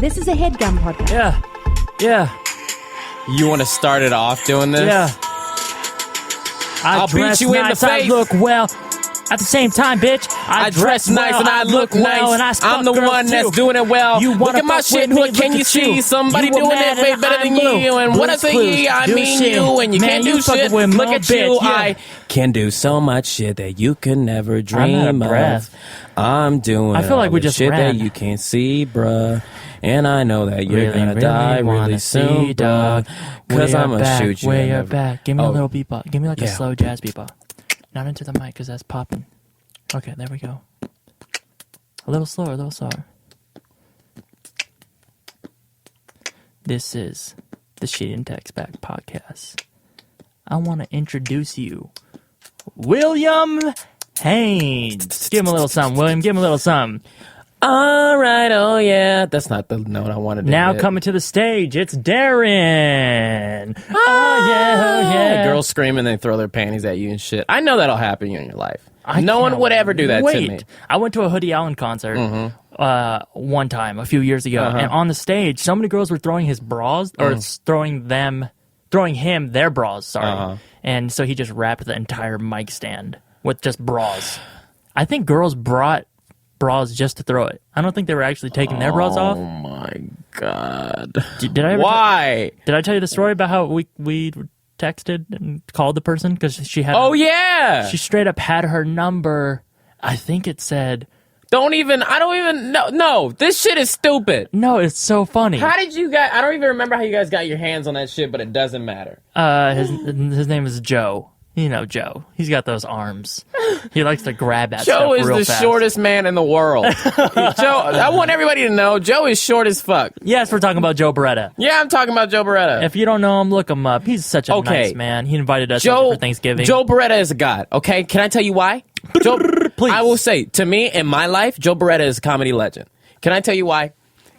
This is a headgum podcast. Yeah. You want to start it off doing this? Yeah. I'll beat you in the face. I look well. At the same time, bitch, I dress nice and I look well, nice. and I'm the one that's doing it well. Look at my shit. What can you see? Somebody doing it way better than you. And when I say ye, I mean you. And you can't do shit. Look at you. I can do so much shit that you can never dream of. I'm doing I feel like we just shit ran. that you can't see, bruh. And I know that you're gonna die really soon, dog. Cause I'm gonna shoot you. Way back. Give me a little beatbox. Give me like a slow jazz beatbox. Not into the mic because that's popping. Okay, there we go. A little slower, This is the She Didn't Text Back podcast. I want to introduce you, William Haynes. Give him a little something, William. Give him a little something. All right, oh yeah. That's not the note I wanted to Now hit. coming to the stage, it's Darren. Oh yeah. Girls scream and they throw their panties at you and shit. I know that'll happen in your life. No one would ever do that to me. I went to a Hoodie Allen concert one time a few years ago, and on the stage, so many girls were throwing his bras or throwing him their bras. Sorry, and so he just wrapped the entire mic stand with just bras. I think girls brought bras just to throw it. I don't think they were actually taking their bras off. Oh my god! Did I ever Why? Did I tell you the story about how we texted and called the person because she had? Oh yeah. She straight up had her number. I think it said. I don't even know. No, this shit is stupid. No, it's so funny. How did you guys? I don't even remember how you guys got your hands on that shit, but it doesn't matter. His name is Joe. You know Joe. He's got those arms. He likes to grab that Joe stuff is real the fast. shortest man in the world. Joe, I want everybody to know Joe is short as fuck. Yes, we're talking about Joe Beretta. Yeah, I'm talking about Joe Beretta. If you don't know him, look him up. He's such a nice man. He invited us over for Thanksgiving. Joe Beretta is a god, okay? Can I tell you why? Joe, please. I will say, to me, in my life, Joe Beretta is a comedy legend. Can I tell you why?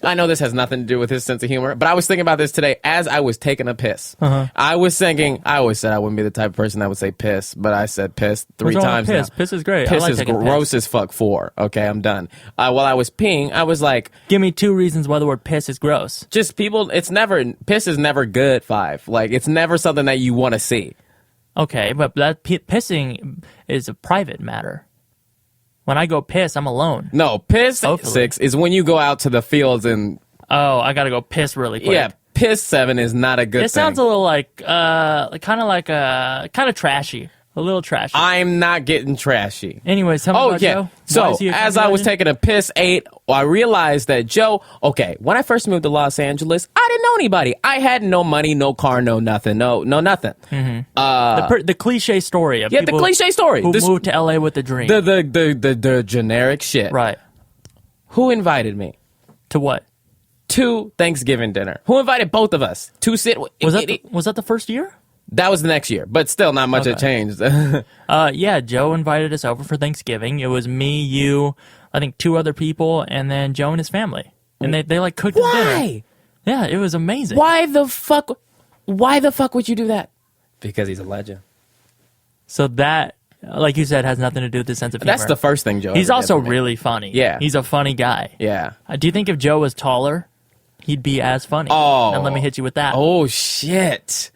I know this has nothing to do with his sense of humor, but I was thinking about this today as I was taking a piss. I was thinking, I always said I wouldn't be the type of person that would say piss, but I said piss three times piss? now. Piss is great. Piss I like is taking gross as fuck. 4. Okay, I'm done. While I was peeing, I was like, give me 2 reasons why the word piss is gross. just people, piss is never good. 5. Like, it's never something that you want to see. Okay, but that pissing is a private matter. When I go piss, I'm alone. No, piss, Hopefully. 6, is when you go out to the fields and... Oh, I gotta go piss really quick. Yeah, piss 7 is not a good thing. It sounds a little like, kind of trashy. A little trashy. I'm not getting trashy. Anyways, tell me about Joe. So, as I was taking a piss 8, I realized that Joe, okay, when I first moved to Los Angeles, I didn't know anybody. I had no money, no car, no nothing. No nothing. The cliche story of people the cliche story. who moved to LA with a dream. The generic shit. Right. Who invited me? To what? To Thanksgiving dinner. Who invited both of us to sit? Was that the first year? That was the next year, but still not much had changed. Yeah, Joe invited us over for Thanksgiving. It was me, you, I think 2 other people, and then Joe and his family. And they like cooked us dinner. Why? Yeah, it was amazing. Why the fuck would you do that? Because he's a legend. So that, like you said, has nothing to do with the sense of humor. That's the first thing Joe He's ever also did for me. really funny. Yeah. He's a funny guy. Yeah. Do you think if Joe was taller, he'd be as funny? Oh. And let me hit you with that. Oh, shit.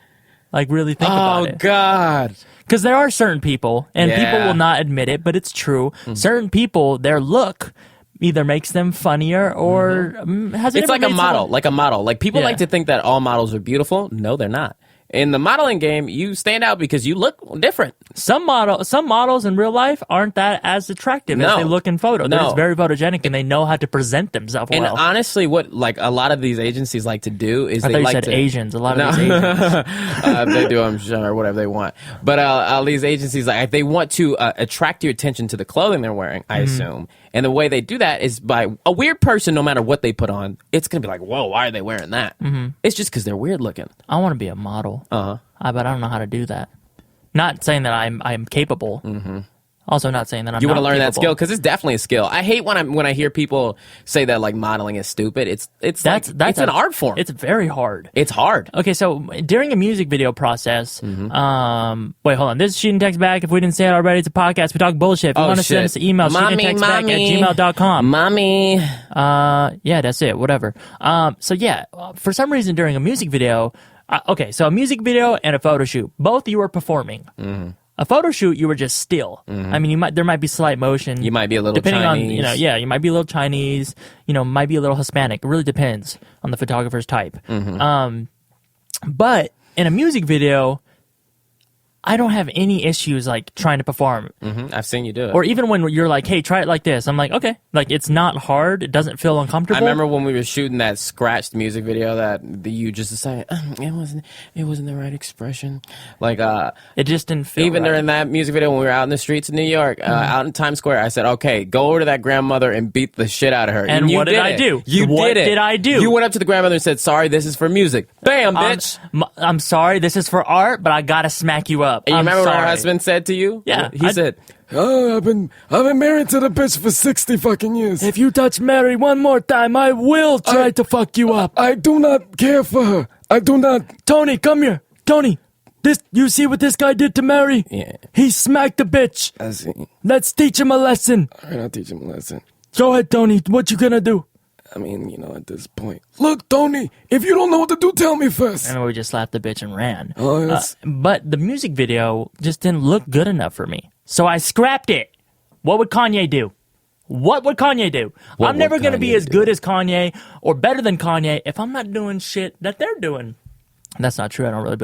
Like, really think about it. Oh, God. Because there are certain people, and Yeah. people will not admit it, but it's true. Certain people, their look either makes them funnier or has it It's ever like a made model, someone- Like people Yeah. like to think that all models are beautiful. No, they're not. In the modeling game, you stand out because you look different. Some models in real life aren't that as attractive as No. they look in photo. They're No. just very photogenic, and they know how to present themselves And well. honestly, what like a lot of these agencies like to do is I they thought you like said to Asians. A lot of these Asians. they do, I'm sure, whatever they want. But all these agencies, like they want to attract your attention to the clothing they're wearing, I assume. And the way they do that is by a weird person, no matter what they put on, it's going to be like, whoa, why are they wearing that? It's just because they're weird looking. I want to be a model. Uh-huh. But I don't know how to do that. Not saying that I'm capable. Also, not saying that I'm You want not to learn that capable. skill because it's definitely a skill. I hate when I hear people say that like modeling is stupid. It's That's an art form. It's very hard. It's hard. Okay, so during a music video process, wait, hold on. This is Shooting Text Back. If we didn't say it already, it's a podcast. We talk bullshit. If you want to send us an email, shootingtextback@gmail.com. Mommy. Yeah, that's it. Whatever. So yeah, for some reason during a music video, okay, so a music video and a photo shoot, both you were performing. A photo shoot, you were just still. I mean, there might be slight motion. You might be a little depending Chinese. on, you might be a little Chinese. Might be a little Hispanic. It really depends on the photographer's type. But in a music video, I don't have any issues like trying to perform. I've seen you do it. Or even when you're like, hey, try it like this. I'm like, okay. Like, it's not hard. It doesn't feel uncomfortable. I remember when we were shooting that scratched music video that you just decided it wasn't the right expression. Like it just didn't feel even right. during that music video when we were out in the streets of New York, out in Times Square, I said, okay, go over to that grandmother and beat the shit out of her. And you what did I do? You What did it. did I do? You went up to the grandmother and said, sorry, this is for music. Bam, bitch. I'm sorry, this is for art, but I gotta smack you up. And you remember sorry. what her husband said to you? Yeah, He said, Oh, I've been married to the bitch for 60 fucking years. if you touch Mary one more time, I will try to fuck you up. I do not care for her. I do not. Tony, come here. Tony, you see what this guy did to Mary? Yeah. He smacked the bitch. I see. Let's teach him a lesson. All right, I'll teach him a lesson. Go ahead, Tony. What you gonna do? I mean, at this point. Look, Tony, if you don't know what to do, tell me first. And we just slapped the bitch and ran. Oh, yes. But the music video just didn't look good enough for me. So I scrapped it. What would Kanye do? What would Kanye do? What I'm never would going to be Kanye as do? good as Kanye or better than Kanye if I'm not doing shit that they're doing. That's not true. I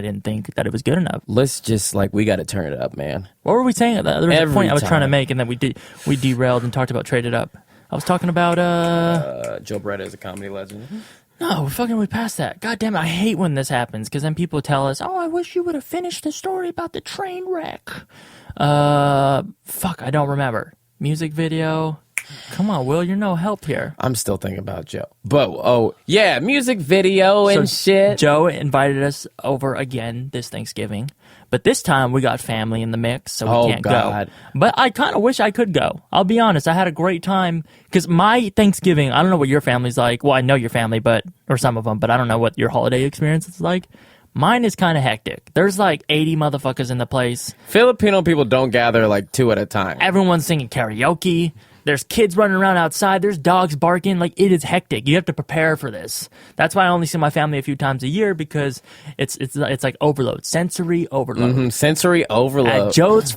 didn't think that it was good enough. let's just, we got to turn it up, man. What were we saying? There was a Every point I was trying to time. make, and then we derailed and talked about Trade It Up. I was talking about Joe Beretta is a comedy legend. No, we passed that. God damn it, I hate when this happens, because then people tell us, oh, I wish you would have finished the story about the train wreck. Fuck, I don't remember. Music video. Come on, Will, you're no help here. I'm still thinking about Joe. But, yeah, music video and shit. Joe invited us over again this Thanksgiving, but this time we got family in the mix, so we can't God. go. But I kind of wish I could go. I'll be honest, I had a great time, because my Thanksgiving, I don't know what your family's like. Well, I know your family, or some of them, but I don't know what your holiday experience is like. Mine is kind of hectic. There's 80 motherfuckers in the place. Filipino people don't gather 2 at a time. Everyone's singing karaoke. There's kids running around outside. There's dogs barking. It is hectic. You have to prepare for this. That's why I only see my family a few times a year, because it's like overload, sensory overload. Sensory overload. Joe's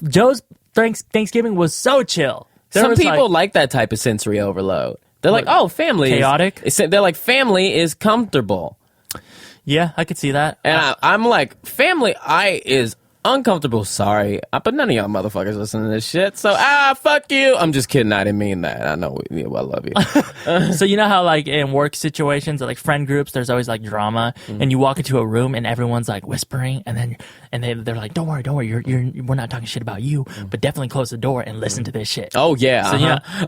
Thanksgiving was so chill. Some people like that type of sensory overload. They're like, oh, family chaotic? They're like, family is comfortable. Yeah, I could see that. And I'm like, family is uncomfortable. Sorry. But none of y'all motherfuckers listen to this shit. So, fuck you. I'm just kidding. I didn't mean that. I know. I love you. So you know how in work situations or friend groups, there's always drama, and you walk into a room and everyone's whispering, and they're like, don't worry, we're not talking shit about you, but definitely close the door and listen to this shit. Oh, yeah. So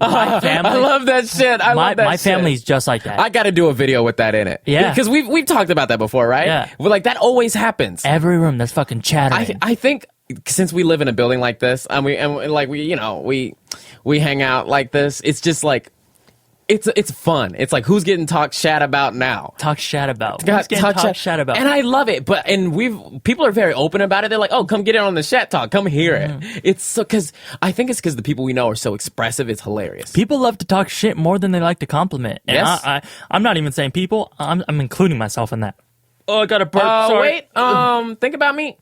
my family, I love that shit. My family's just like that. I got to do a video with that in it. Yeah. Because we've talked about that before, right? Yeah. We're that always happens. Every room there's fucking chattering. I think since we live in a building like this, and we hang out like this, it's just it's fun. It's who's getting talked shat about now. Talk shat about. Got Who's getting talk shat about. And I love it. People are very open about it. They're like, oh, come get in on the chat talk. Come hear it. It's so, I think it's because the people we know are so expressive. It's hilarious. People love to talk shit more than they like to compliment. And Yes. I'm not even saying people. I'm including myself in that. Oh, I got a burp. Sorry. Wait. Think about me.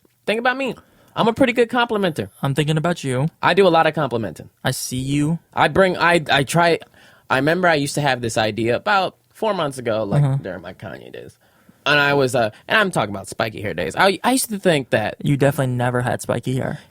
I'm a pretty good complimenter. I'm thinking about you. I do a lot of complimenting. I see you. I remember I used to have this idea about 4 months ago, during my Kanye days. And I was, and I'm talking about spiky hair days. I used to think that, You definitely never had spiky hair.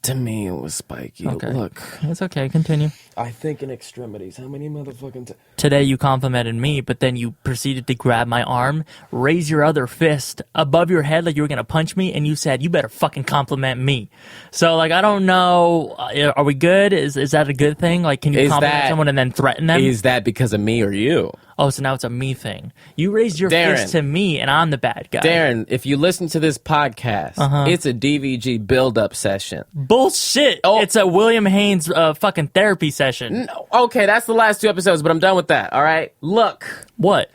to me, it was spiky. Okay. Look, It's okay. Continue. I think in extremities. How many motherfucking Today you complimented me, but then you proceeded to grab my arm, raise your other fist above your head like you were going to punch me, and you said, you better fucking compliment me. So, I don't know. Are we good? Is that a good thing? Can you compliment someone and then threaten them? Is that because of me or you? Oh, so now it's a me thing. You raised your Darren. fist to me, and I'm the bad guy. Darren, if you listen to this podcast, it's a DVG build-up session. Bullshit. Oh. It's a William Haynes fucking therapy session. No, okay, that's the last 2 episodes, but I'm done with that. All right, look. What?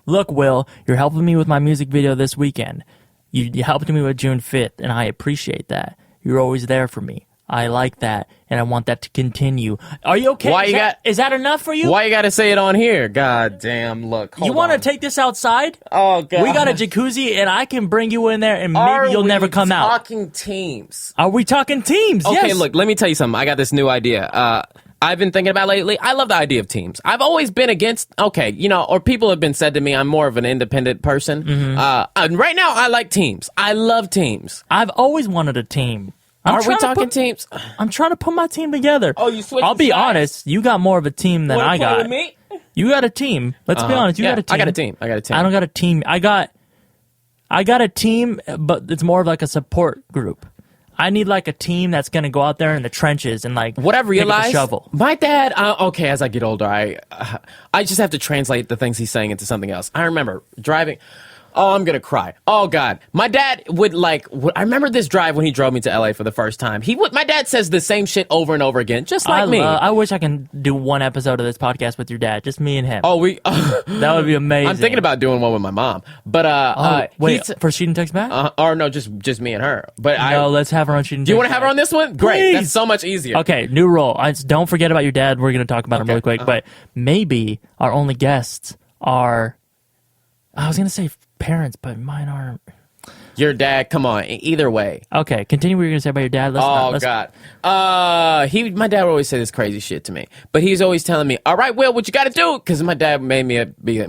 Look, Will, you're helping me with my music video this weekend. You helped me with June 5th, and I appreciate that. You're always there for me. I like that, and I want that to continue. Are you okay? Is that enough for you? Why you gotta say it on here? God damn, look. You want to take this outside? Oh, God. We got a jacuzzi, and I can bring you in there, and maybe you'll never come out. Are we talking teams? Are we talking teams? Okay, yes. Look, let me tell you something. I got this new idea. I've been thinking about lately. I love the idea of teams. I've always been against, or people have been said to me, I'm more of an independent person. And right now, I like teams. I love teams. I've always wanted a team. Are we talking teams? I'm trying to put my team together. Oh, you switched I'll be sides? honest. You got more of a team than I got. With me? You got a team. Let's be honest. You got a team. I got a team. I don't got a team. I got a team, but it's more of like a support group. I need like a team that's going to go out there in the trenches and like what I've realized, pick up a shovel. My dad, as I get older, I just have to translate the things he's saying into something else. I remember driving. Oh, I'm gonna cry. Oh God, my dad would I remember this drive when he drove me to LA for the first time. My dad says the same shit over and over again, just like me. I wish I can do one episode of this podcast with your dad, just me and him. Oh, that would be amazing. I'm thinking about doing one with my mom, but wait, for Shoot and Text Back? Or no, just me and her. But let's have her on Shoot and Text. Do you want to have her on this one? Great, Please. that's so much easier. Okay, new rule. Don't forget about your dad. We're gonna talk about him really quick, but maybe our only guests are. I was gonna say parents, but mine aren't. Your dad, come on. Either way. Okay, continue what you're gonna say about your dad. God. My dad would always say this crazy shit to me, but he's always telling me, "All right, Will, what you got to do?" Because my dad made me be a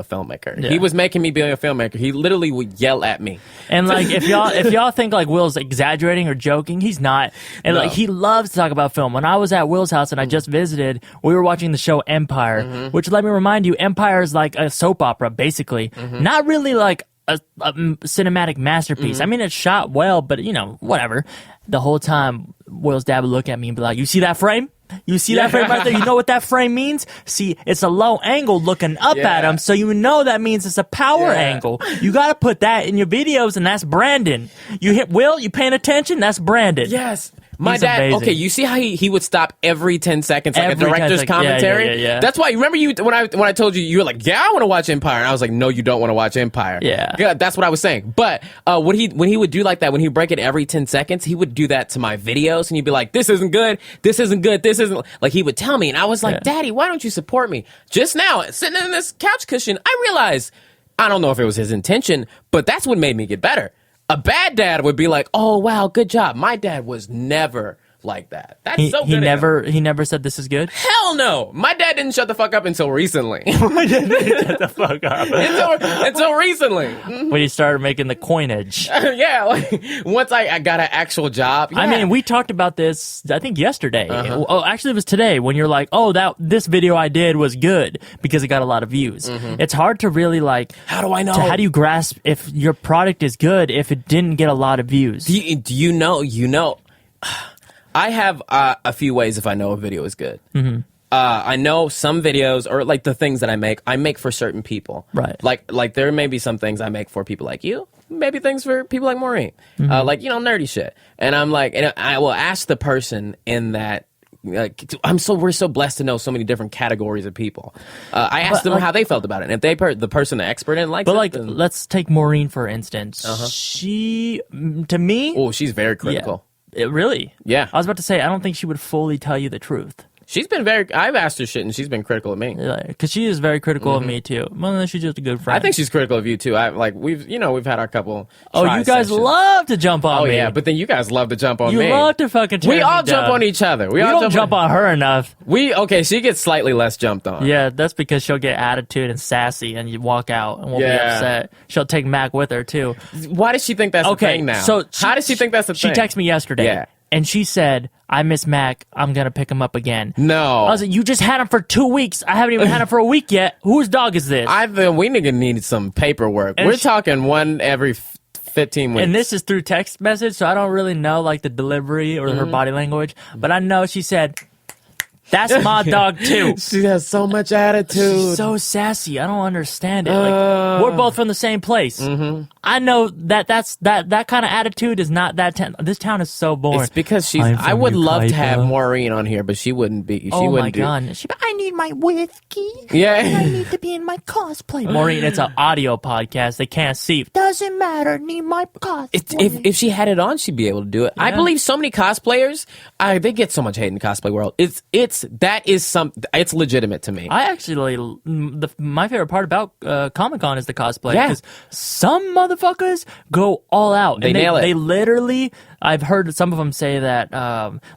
filmmaker. Yeah. He was making me be a filmmaker. He literally would yell at me. And like, if y'all think like Will's exaggerating or joking, he's not. And like, he loves to talk about film. When I was at Will's house and I just visited, we were watching the show Empire, which, let me remind you, Empire is like a soap opera, basically. Not really like a cinematic masterpiece. I mean, it's shot well, but whatever. The whole time, Will's dad would look at me and be like, "You see that frame? You see that frame right there? You know what that frame means? See, it's a low angle looking up at him, so you know that means it's a power angle. You got to put that in your videos, and that's Brandon. You hit Will, you paying attention? That's Brandon." Yes. My dad, amazing. okay, you see how he would stop every 10 seconds, like Every a director's 10 commentary? Yeah. That's why, remember when I told you, you were like, "Yeah, I want to watch Empire." And I was like, "No, you don't want to watch Empire." Yeah. That's what I was saying. But when he would do like that, when he would break it every 10 seconds, he would do that to my videos, and he'd be like, "This isn't good, this isn't good, this isn't..." Like, he would tell me, and I was like, "Daddy, why don't you support me?" Just now, sitting in this couch cushion, I realized, I don't know if it was his intention, but that's what made me get better. A bad dad would be like, "Oh, wow, good job." My dad was never like that. That's so good. He never said this is good. Hell no. My dad didn't shut the fuck up until recently. My dad didn't shut the fuck up until recently. When he started making the coinage. Yeah, like once I got an actual job. Yeah. I mean, we talked about this, I think, yesterday. Oh, actually, it was today when you're like, "Oh, this video I did was good because it got a lot of views." It's hard to really like. How do I know? How do you grasp if your product is good if it didn't get a lot of views? Do you know? I have a few ways if I know a video is good. I know some videos, or like the things that I make for certain people. Right. Like there may be some things I make for people like you, maybe things for people like Maureen, like nerdy shit. And I'm like, and I will ask the person in that. We're so blessed to know so many different categories of people. I asked them how they felt about it, and if the person, the expert, didn't like it. But then... let's take Maureen for instance. She, to me, she's very critical. Really? Yeah. I was about to say, I don't think she would fully tell you the truth. She's been I've asked her shit, and she's been critical of me. Because she is very critical of me, too. Well, she's just a good friend. I think she's critical of you, too. We've had our couple. Oh, you guys love to jump on me. Oh, yeah, but then you guys love to jump on me. You love to fucking tear me We all down. jump on each other. We don't jump on her enough. She gets slightly less jumped on. Yeah, that's because she'll get attitude and sassy, and you walk out and won't be upset. She'll take Mac with her, too. Why does she think that's the thing now? So how does she think that's the thing? She texted me yesterday. Yeah. And she said, "I miss Mac. I'm going to pick him up again." No. I was like, "You just had him for 2 weeks. I haven't even had him for a week yet. Whose dog is this?" We need some paperwork. And we're talking one every 15 weeks. And this is through text message, so I don't really know like the delivery or her body language. But I know she said, That's my dog too. She has so much attitude. She's so sassy. I don't understand it. Like, we're both from the same place. I know that that kind of attitude is not that. This town is so boring. It's because she's. I would love to have Maureen on here, but she wouldn't be. She wouldn't God! I need my whiskey. Yeah. I need to be in my cosplay. Maureen, it's an audio podcast. They can't see. Doesn't matter. Need my cosplay. If she had it on, she'd be able to do it. Yeah. I believe so many cosplayers. They get so much hate in the cosplay world. It's legitimate to me. I actually my favorite part about Comic-Con is the cosplay because some motherfuckers go all out. They nail it. They literally. I've heard some of them say that,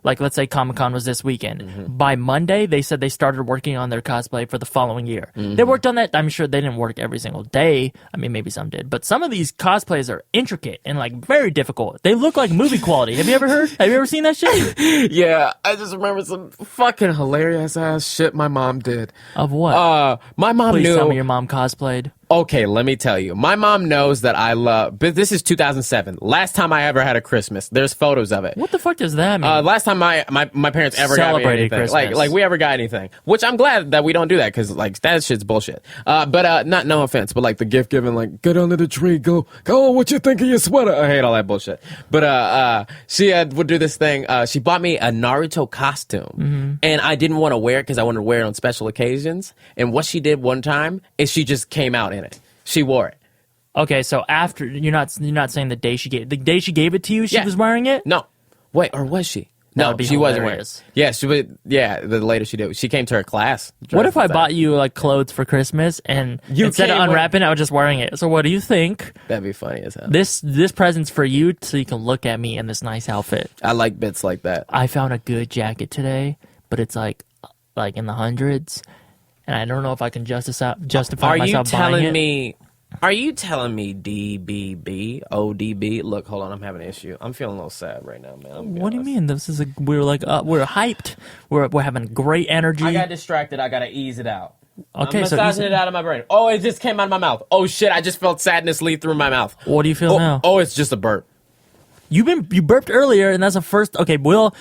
like, let's say Comic-Con was this weekend. By Monday, they said they started working on their cosplay for the following year. They worked on that. I'm sure they didn't work every single day. I mean, maybe some did. But some of these cosplays are intricate and, like, very difficult. They look like movie quality. Have you ever seen that shit? Yeah, I just remember some fucking hilarious ass shit my mom did. Of what? My mom Please knew. tell me your mom cosplayed. Okay, let me tell you. My mom knows that I love... But this is 2007. Last time I ever had a Christmas. There's photos of it. What the fuck does that mean? Last time my parents ever got me anything. Christmas. Like we ever got anything. Which I'm glad that we don't do that because, like, that shit's bullshit. But no offense, but, like, the gift giving, like, get under the tree, go, what you think of your sweater? I hate all that bullshit. But she would do this thing. She bought me a Naruto costume. And I didn't want to wear it because I wanted to wear it on special occasions. And what she did one time is she just came out in it. She wore it. Okay, so after you're not saying the day she gave it to you, she was wearing it? No. Wait, or was she? No, she wasn't wearing it. Yeah, she would. Yeah, the later she did. She came to her class. What if I bought you like clothes for Christmas and instead of unwrapping, I was just wearing it? So what do you think? That'd be funny as hell. This present's for you, so you can look at me in this nice outfit. I like bits like that. I found a good jacket today, but it's like in the hundreds. And I don't know if I can justify myself buying it. Are you telling me DBB, ODB? Look, hold on, I'm having an issue. I'm feeling a little sad right now, man. What do you mean? We're hyped. We're having great energy. I got distracted. I gotta ease it out. Okay, I'm massaging it out of my brain. Oh, it just came out of my mouth. Oh shit, I just felt sadness lead through my mouth. What do you feel now? Oh, it's just a burp. You burped earlier, and that's the first. Okay, Will.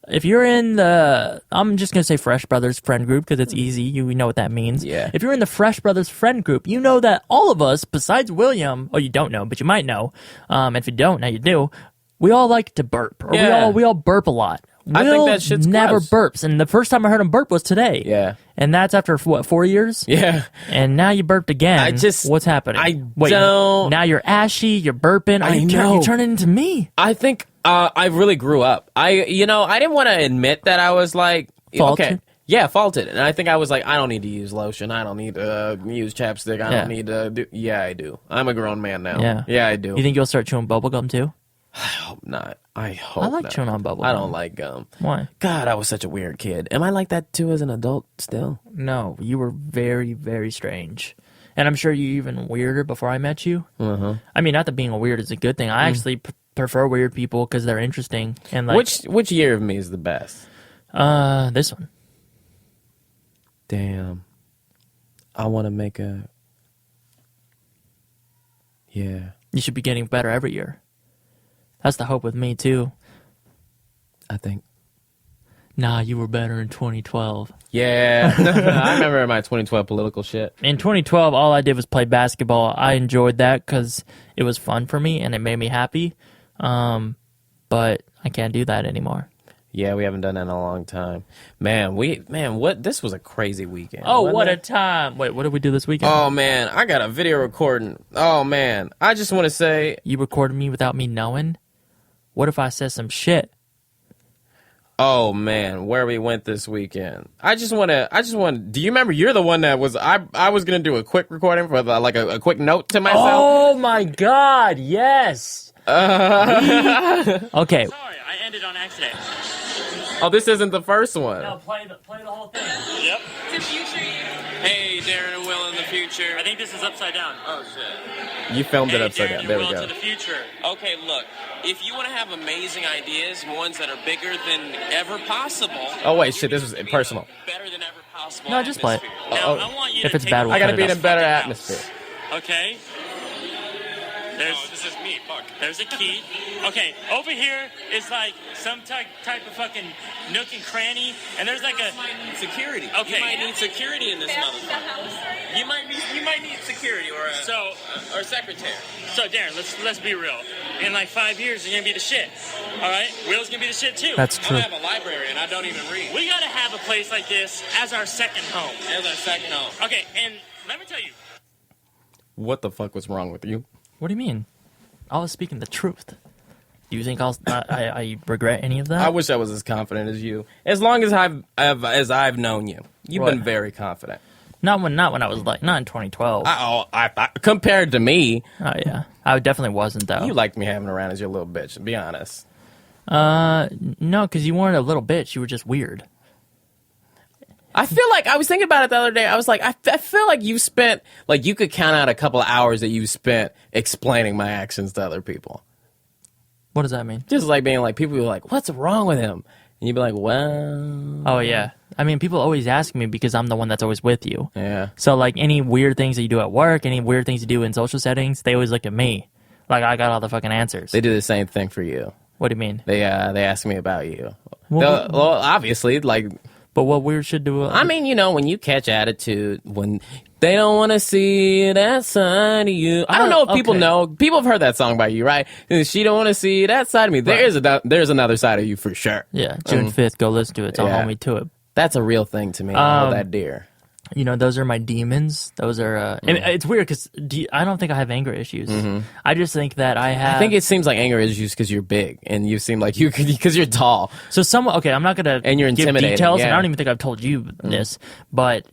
If you're in the, I'm just going to say Fresh Brothers friend group because it's easy. You know what that means. Yeah. If you're in the Fresh Brothers friend group, you know that all of us, besides William, or you don't know, but you might know. And if you don't, now you do. We all like to burp. Or we all burp a lot. I think that shit's never gross. burps. And the first time I heard him burp was today. Yeah. And that's after, 4 years? Yeah. And now you burped again. What's happening? Now you're ashy, you're burping. You're turning into me. I think I really grew up. I didn't want to admit that I was like... Faulted? Okay. Yeah, faulted. And I think I was like, I don't need to use lotion. I don't need to use chapstick. I don't need to do... Yeah, I do. I'm a grown man now. Yeah, I do. You think you'll start chewing bubblegum too? I hope not. I hope I like not. chewing on bubblegum. I don't like gum. Why? God, I was such a weird kid. Am I like that too as an adult still? No, you were very, very strange. And I'm sure you even weirder before I met you. I mean, not that being a weird is a good thing. I actually prefer weird people because they're interesting. And like, which year of me is the best? This one. Damn. I want to make a... Yeah. You should be getting better every year. That's the hope with me, too. I think. Nah, you were better in 2012. Yeah. I remember my 2012 political shit. In 2012, all I did was play basketball. I enjoyed that because it was fun for me and it made me happy. But I can't do that anymore. Yeah, we haven't done that in a long time. This was a crazy weekend. Oh, what a time. Wait, what did we do this weekend? Oh, man, I got a video recording. Oh, man, I just want to say... You recorded me without me knowing? What if I said some shit? Oh, man, where we went this weekend. I just want to, do you remember, you're the one that was, I was going to do a quick recording for a quick note to myself. Oh, my God, yes. Okay. Sorry, I ended on accident. Oh, this isn't the first one. No, play the whole thing. Yep. To future you. Hey, Darren and Will in the future. I think this is upside down. Oh, shit. You filmed it upside down. There we go. To the future. Okay, look. If you want to have amazing ideas, ones that are bigger than ever possible. Oh, wait, shit, this was personal. Better than ever possible. No, just play it. Now, I want you if to it's take bad, we'll I gotta cut be it in a off. better atmosphere. Okay? This is me. Fuck. There's a key. Okay, over here is like some type of fucking nook and cranny, and there's like a security. Okay, you might need security in this motherfucker. You might need security or a secretary. So Darren, let's be real. In like 5 years, you're gonna be the shit. All right, Will's gonna be the shit too. That's true. I have a library and I don't even read. We gotta have a place like this as our second home. Okay, and let me tell you. What the fuck was wrong with you? What do you mean? I was speaking the truth. Do you think I regret any of that? I wish I was as confident as you. As long as I've known you, you've been very confident. Not when I was like, not in 2012. I compared to me. Oh yeah, I definitely wasn't though. You liked me having around as your little bitch. To be honest. No, because you weren't a little bitch. You were just weird. I feel like I was thinking about it the other day. I was like, I feel like you spent like you could count out a couple of hours that you spent explaining my actions to other people. What does that mean? Just like being like, people were like, "What's wrong with him?" And you'd be like, "Well." Oh yeah. I mean, people always ask me because I'm the one that's always with you. Yeah. So like any weird things that you do at work, any weird things you do in social settings, they always look at me. Like I got all the fucking answers. They do the same thing for you. What do you mean? They ask me about you. Well, Obviously, like. But what weird should do? I mean, when you catch attitude, when they don't want to see that side of you. I don't know if people know. People have heard that song by you, right? She don't want to see that side of me. Right. There's another side of you for sure. Yeah, June 5th, go listen to it. Tell homie to it. That's a real thing to me. I hold that dear. Those are my demons. Those are, and it's weird because I don't think I have anger issues. Mm-hmm. I just think that I have. I think it seems like anger issues because you're big and you seem like because you're tall. So I'm not going to and you're give intimidating. details, yeah. and I don't even think I've told you this, but,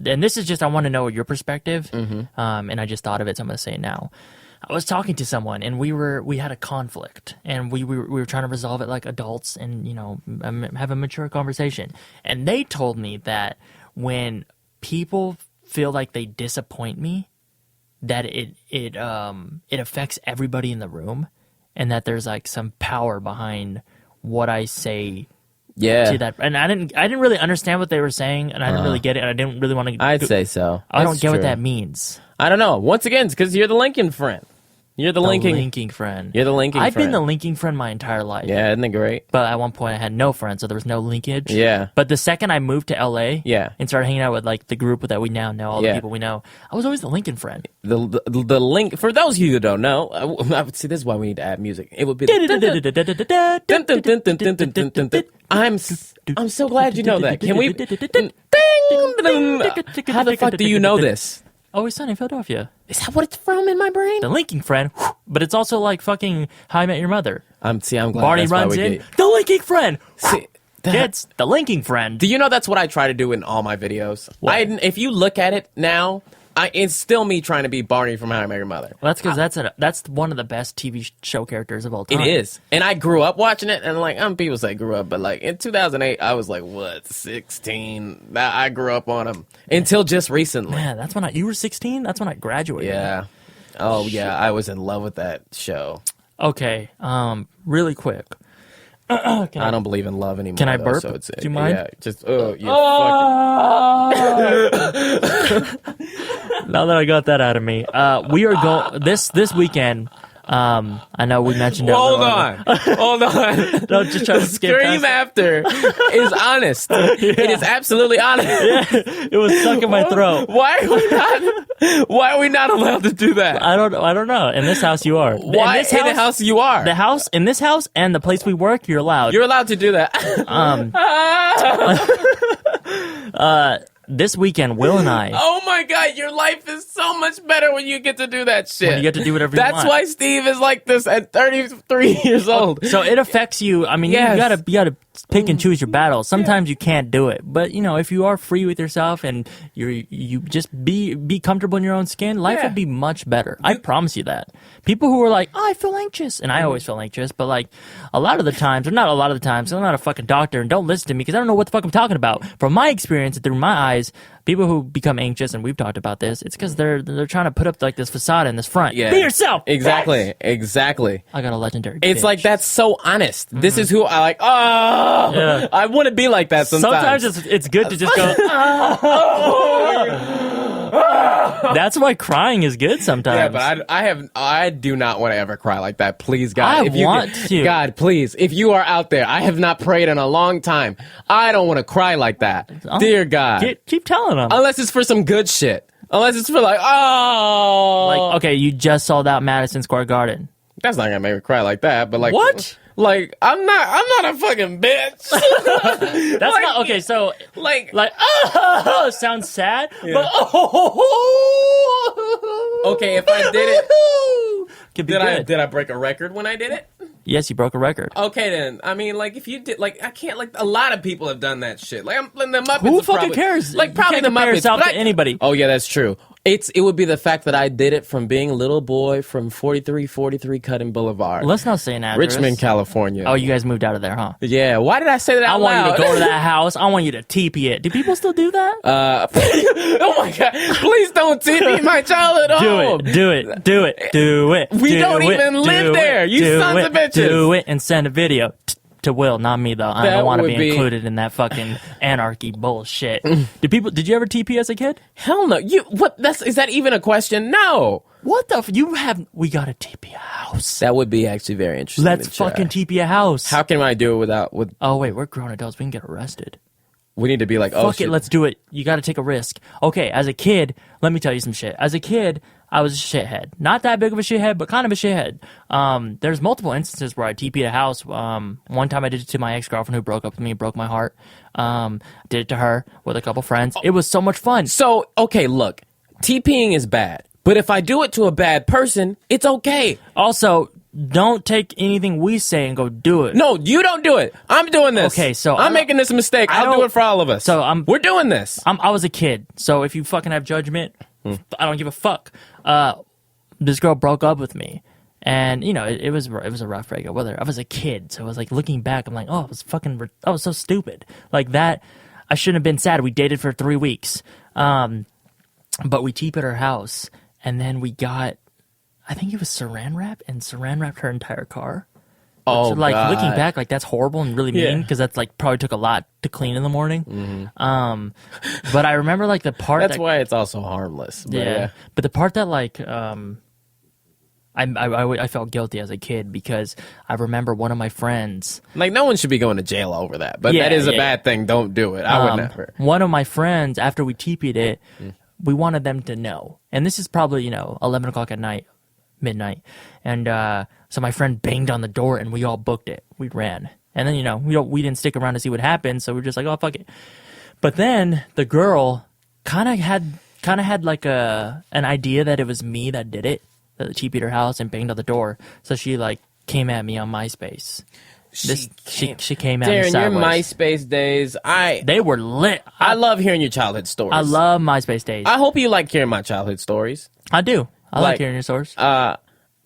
and this is just, I want to know your perspective, and I just thought of it, so I'm going to say it now. I was talking to someone and we had a conflict and we were trying to resolve it like adults and, have a mature conversation. And they told me that when people feel like they disappoint me, that it affects everybody in the room, and that there's like some power behind what I say. Yeah. To that, and I didn't really understand what they were saying, and I didn't really get it. And I didn't really want to. I'd say so. I don't get what that means. I don't know. Once again, it's because you're the Lincoln friend. You're the linking friend. You're the linking friend. I've been the linking friend my entire life. Yeah, isn't it great? But at one point I had no friends, so there was no linkage. Yeah. But the second I moved to LA, and started hanging out with like the group that we now know, all the people we know, I was always the Lincoln friend. The link for those of you who don't know, I would see this is why we need to add music. It would be. I'm so glad you know that. Can we? How the fuck do you know this? Always Sunny in Philadelphia. Is that what it's from in my brain? The linking friend, but it's also like fucking How I Met Your Mother. I'm glad Barney that's runs why we in. The linking friend. See, Kids, the linking friend. Do you know that's what I try to do in all my videos? If you look at it now, it's still me trying to be Barney from How I Met Your Mother. Well, that's because that's one of the best TV show characters of all time. It is. And I grew up watching it, and like, people say grew up, but like in 2008, I was like, 16? I grew up on him until just recently. Man, that's when you were 16? That's when I graduated. Yeah. Oh, shit. Yeah, I was in love with that show. Okay, really quick. I don't believe in love anymore. Can I burp? So Do you mind? Yeah, just Now that I got that out of me, we are going this weekend. I know we mentioned it. Hold on. Don't just try to skip Scream after is honest. Yeah. It is absolutely honest. Yeah, it was stuck in my throat. Why are we not allowed to do that? I don't know. In this house, you are. Why in the house you are? In this house and the place we work, you're allowed. You're allowed to do that. This weekend, Will and I. Oh my God, your life is so much better when you get to do that shit. When you get to do whatever you want. That's why Steve is like this at 33 years old. So it affects you. I mean, yes. you gotta pick and choose your battles. Sometimes you can't do it, but if you are free with yourself and you just be comfortable in your own skin, life will be much better. I promise you that. People who are like, I feel anxious, and I always feel anxious, but like a lot of the times, or not a lot of the times, I'm not a fucking doctor, and don't listen to me because I don't know what the fuck I'm talking about. From my experience and through my eyes, people who become anxious, and we've talked about this, it's because they're trying to put up like this facade in this front. Yeah. Be yourself. Exactly. Exactly. I got a legendary. It's bitch. like that's so honest. Mm-hmm. This is who I like. Oh, yeah. I want to be like that sometimes. Sometimes it's good to just go. That's why crying is good sometimes. Yeah, but I do not want to ever cry like that. Please, God. I want to. God, please. If you are out there, I have not prayed in a long time. I don't want to cry like that. Dear God. Keep telling them. Unless it's for some good shit. Unless it's for like, oh. Like, okay, you just sold out Madison Square Garden. That's not gonna make me cry like that, but like. What? Like, I'm not a fucking bitch. That's like, not, okay, so. Like, oh, sounds sad, yeah. but oh. Okay, if I did it. Did I break a record when I did it? Yes, you broke a record. Okay, then. I mean, like, if you did, like, I can't, like, a lot of people have done that shit. Like, the Muppets. Who fucking cares? Like, probably the Muppets. To anybody. Oh, yeah, that's true. It would be the fact that I did it from being a little boy from 4343 Cutting Boulevard. Let's not say an address. Richmond, California. Oh, you guys moved out of there, huh? Yeah. Why did I say that out loud? I want you to go to that house. I want you to TP it. Do people still do that? Oh my God. Please don't TP my childhood home. Do it. We don't even live there. You sons of bitches. Do it and send a video. To Will, not me though. I don't want to be included in that fucking anarchy bullshit. Did you ever TP as a kid? Hell no. Is that even a question? No. What the we gotta TP a house. That would be actually very interesting. Let's fucking TP a house. How can I do it with Oh wait, we're grown adults. We can get arrested. We need to be like, fuck it, let's do it. You gotta take a risk. Okay, as a kid, let me tell you some shit. As a kid, I was a shithead. Not that big of a shithead, but kind of a shithead. There's multiple instances where I TP'd a house. One time I did it to my ex-girlfriend who broke up with me, broke my heart. Did it to her with a couple friends. It was so much fun. So, okay, look. TPing is bad. But if I do it to a bad person, it's okay. Also, don't take anything we say and go do it. No, you don't do it. I'm doing this. Okay, so I'm making this mistake. I'll do it for all of us. So we're doing this. I was a kid. So if you fucking have judgment, I don't give a fuck. This girl broke up with me, and you know it was a rough breakup. Whether I was a kid, so I was like looking back, I'm like, oh, I was so stupid. Like that, I shouldn't have been sad. We dated for 3 weeks, but we TP'd at her house, and then we got, I think it was saran wrap, and saran wrapped her entire car. Oh, so, like, God. looking back, like, that's horrible and really mean, because that's, like, probably took a lot to clean in the morning. But I remember, like, the part That's why it's also harmless. Yeah. But the part that, like, I felt guilty as a kid, because I remember one of my friends. Like, no one should be going to jail over that, but that is a bad thing. Don't do it. I would never. One of my friends, after we TP'd it, we wanted them to know. And this is probably, 11 o'clock at night, midnight. And, so my friend banged on the door, and we all booked it. We ran. And then, we didn't stick around to see what happened, so we were just like, oh, fuck it. But then the girl kind of had like an idea that it was me that did it, that TP'd her house and banged on the door. So she, like, came at me on MySpace. She came at me sideways. Darren, your MySpace days, they were lit. I love hearing your childhood stories. I love MySpace days. I hope you like hearing my childhood stories. I do. I like hearing your stories.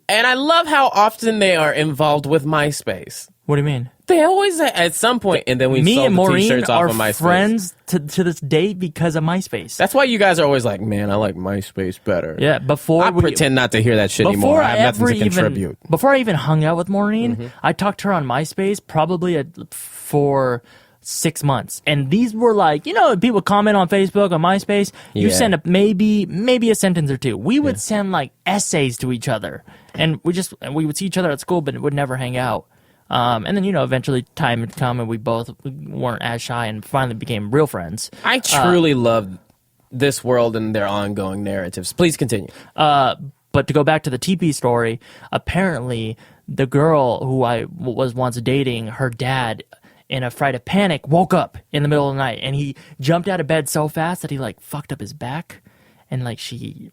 And I love how often they are involved with MySpace. What do you mean? They always, at some point, and then we Me sold and the Maureen t-shirts off are of MySpace. friends to this day because of MySpace. That's why you guys are always like, man, I like MySpace better. Yeah, I pretend not to hear that shit anymore. I have nothing to contribute. Before I even hung out with Maureen, I talked to her on MySpace probably for 6 months. And these were like, people comment on Facebook, on MySpace. You send maybe a sentence or two. We would send like essays to each other. And we would see each other at school, but would never hang out. And then, eventually time would come and we weren't as shy and finally became real friends. I truly love this world and their ongoing narratives. Please continue. But to go back to the TP story, apparently the girl who I was once dating, her dad, in a fright of panic, woke up in the middle of the night, and he jumped out of bed so fast that he, like, fucked up his back. And, like, she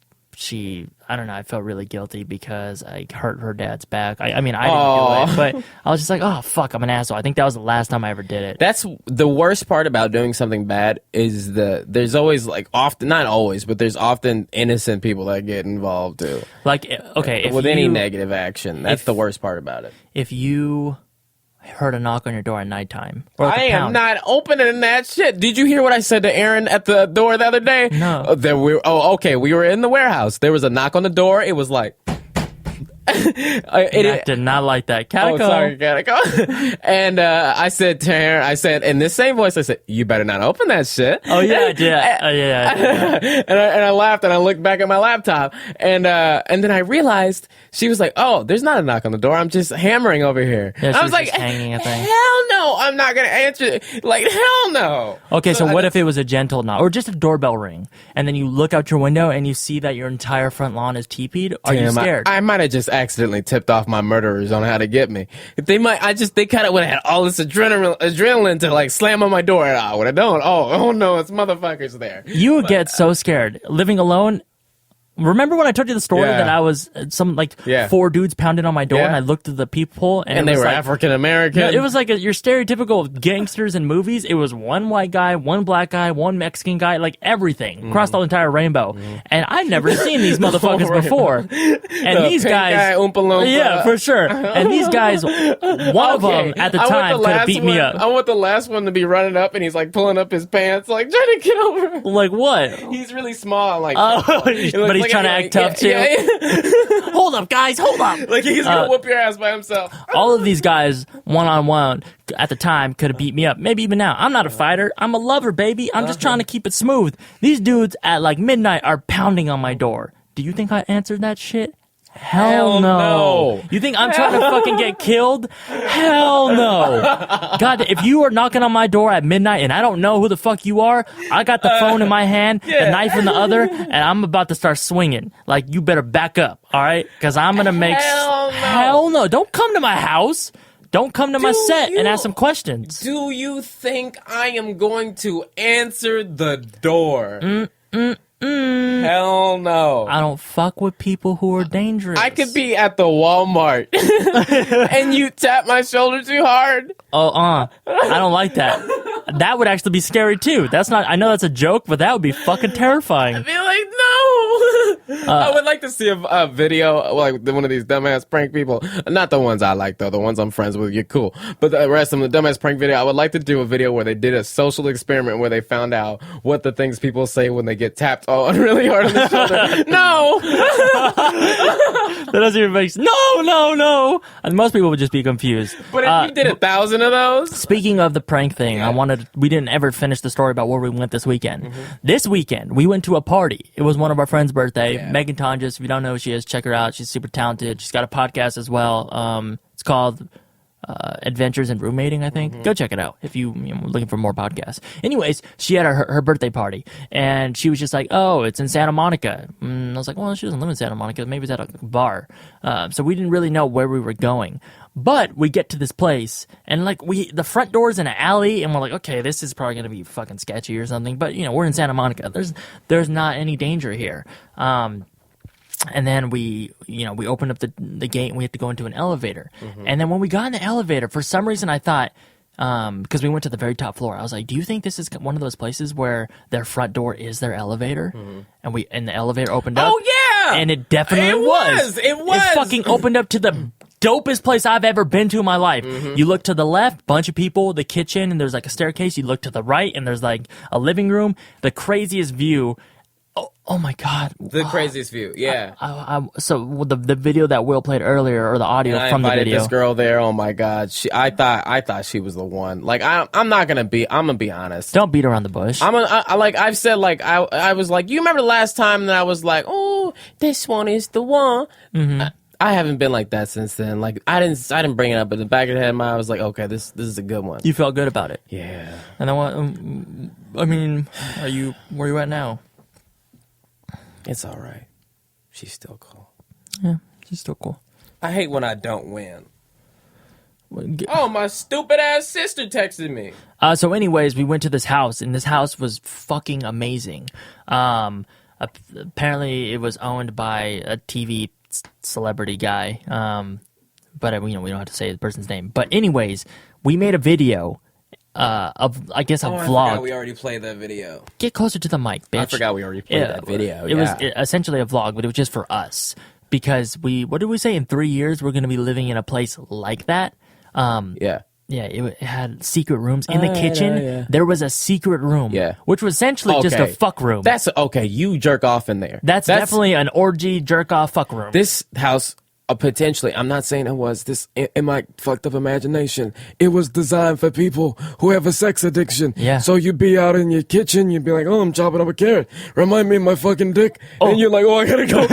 I don't know, I felt really guilty because I hurt her dad's back. I mean, I didn't do it, but I was just like, oh, fuck, I'm an asshole. I think that was the last time I ever did it. That's the worst part about doing something bad is there's always, like, often, not always, but there's often innocent people that get involved, too. Like, okay, with any negative action. That's the worst part about it. If you heard a knock on your door at nighttime. I am not opening that shit. Did you hear what I said to Aaron at the door the other day? No. Okay. We were in the warehouse. There was a knock on the door. It was like, I did not like that. Catacomb. Oh, sorry, Catacomb. And I said to her, in this same voice, I said, "You better not open that shit." Oh yeah, I did. Yeah. and I laughed and I looked back at my laptop and then I realized she was like, "Oh, there's not a knock on the door. I'm just hammering over here." Yeah, I was like, hanging a thing. "Hell no, I'm not gonna answer." Like, hell no. Okay, so what if it was a gentle knock or just a doorbell ring, and then you look out your window and you see that your entire front lawn is teepeed? Are you scared? I might have just accidentally tipped off my murderers on how to get me. They kind of would have had all this adrenaline to like slam on my door, and I would have known. Oh no, it's motherfuckers there. You would get so scared living alone. Remember when I told you the story that I was four dudes pounded on my door and I looked at the peephole and they it was were like, African American. It was like your stereotypical gangsters in movies. It was one white guy, one black guy, one Mexican guy, like everything across the entire rainbow. And I'd never seen these motherfuckers before. And these guys, Oompa Loompa. Yeah, for sure. And these guys, one of them at the time could have beat me up. I want the last one to be running up and he's like pulling up his pants, like trying to get over. Like what? He's really small, like. But he's trying to act tough too. Yeah. Hold up, guys, hold up. Like he's gonna whoop your ass by himself. All of these guys, one-on-one, at the time, could have beat me up. Maybe even now. I'm not a fighter. I'm a lover, baby. I'm just trying to keep it smooth. These dudes at like midnight are pounding on my door. Do you think I answered that shit? Hell no. You think I'm trying to fucking get killed? Hell no. God, if you are knocking on my door at midnight and I don't know who the fuck you are, I got the phone in my hand, the knife in the other, and I'm about to start swinging. Like, you better back up, all right? Because I'm going to make... Hell no. Don't come to my house. Don't come to my set and ask some questions. Do you think I am going to answer the door? Hell no. I don't fuck with people who are dangerous. I could be at the Walmart and you tap my shoulder too hard. I don't like that. That would actually be scary too. I know that's a joke, but that would be fucking terrifying. I'd be like, no. I would like to see a video, like one of these dumbass prank people. Not the ones I like though. The ones I'm friends with, you're cool. But the rest of the dumbass prank video, I would like to do a video where they did a social experiment where they found out what the things people say when they get tapped really hard on the shoulder. No. That doesn't even make sense. No. And most people would just be confused. But if you did 1,000 of those. Speaking of the prank thing, we didn't ever finish the story about where we went this weekend. This weekend, we went to a party. It was one of our friends' birthday. Megan Tonjes, if you don't know who she is, check her out. She's super talented. She's got a podcast as well. It's called Adventures in Roommating, I think. Go check it out if you're looking for more podcasts. Anyways, she had her birthday party, and she was just like, "Oh, it's in Santa Monica." I was like, "Well, she doesn't live in Santa Monica. Maybe it's at a bar." So we didn't really know where we were going. But we get to this place, and like the front door's in an alley, and we're like, okay, this is probably gonna be fucking sketchy or something. But we're in Santa Monica. There's not any danger here. And then we opened up the gate and we had to go into an elevator. And then when we got in the elevator, for some reason I thought, because we went to the very top floor, I was like, do you think this is one of those places where their front door is their elevator? And the elevator opened up. Oh yeah! And it definitely was. It was. It fucking opened up to the dopest place I've ever been to in my life. You look to the left, bunch of people, the kitchen, and there's like a staircase. You look to the right, and there's like a living room. The craziest view. Oh my God! The craziest view, yeah. So the video that Will played earlier, or the audio from the video. I invited this girl there. Oh my God! I thought she was the one. Like I'm gonna be honest. Don't beat around the bush. I've said like I was like, you remember the last time that I was like, oh, this one is the one. I haven't been like that since then. Like I didn't bring it up, but in the back of the head, I was like, okay, this is a good one. You felt good about it. Yeah. And then what? I mean, where are you at now? It's all right. She's still cool. Yeah, she's still cool. I hate when I don't win. Oh, my stupid ass sister texted me. So anyways, we went to this house, and this house was fucking amazing. Apparently, it was owned by a TV celebrity guy. But we don't have to say the person's name. But anyways, we made a video. I guess a vlog. I forgot we already played that video. Get closer to the mic, bitch. I forgot we already played that video. It was essentially a vlog, but it was just for us. Because what did we say? In 3 years, we're going to be living in a place like that. Yeah, it had secret rooms. In the kitchen, there was a secret room. Yeah. Which was essentially just a fuck room. That's okay. You jerk off in there. That's definitely an orgy jerk off fuck room. This house Potentially. I'm not saying it was this. In my fucked up imagination, it was designed for people who have a sex addiction. Yeah. So you'd be out in your kitchen, you'd be like, oh, I'm chopping up a carrot. Remind me of my fucking dick. And you're like, oh, I gotta go.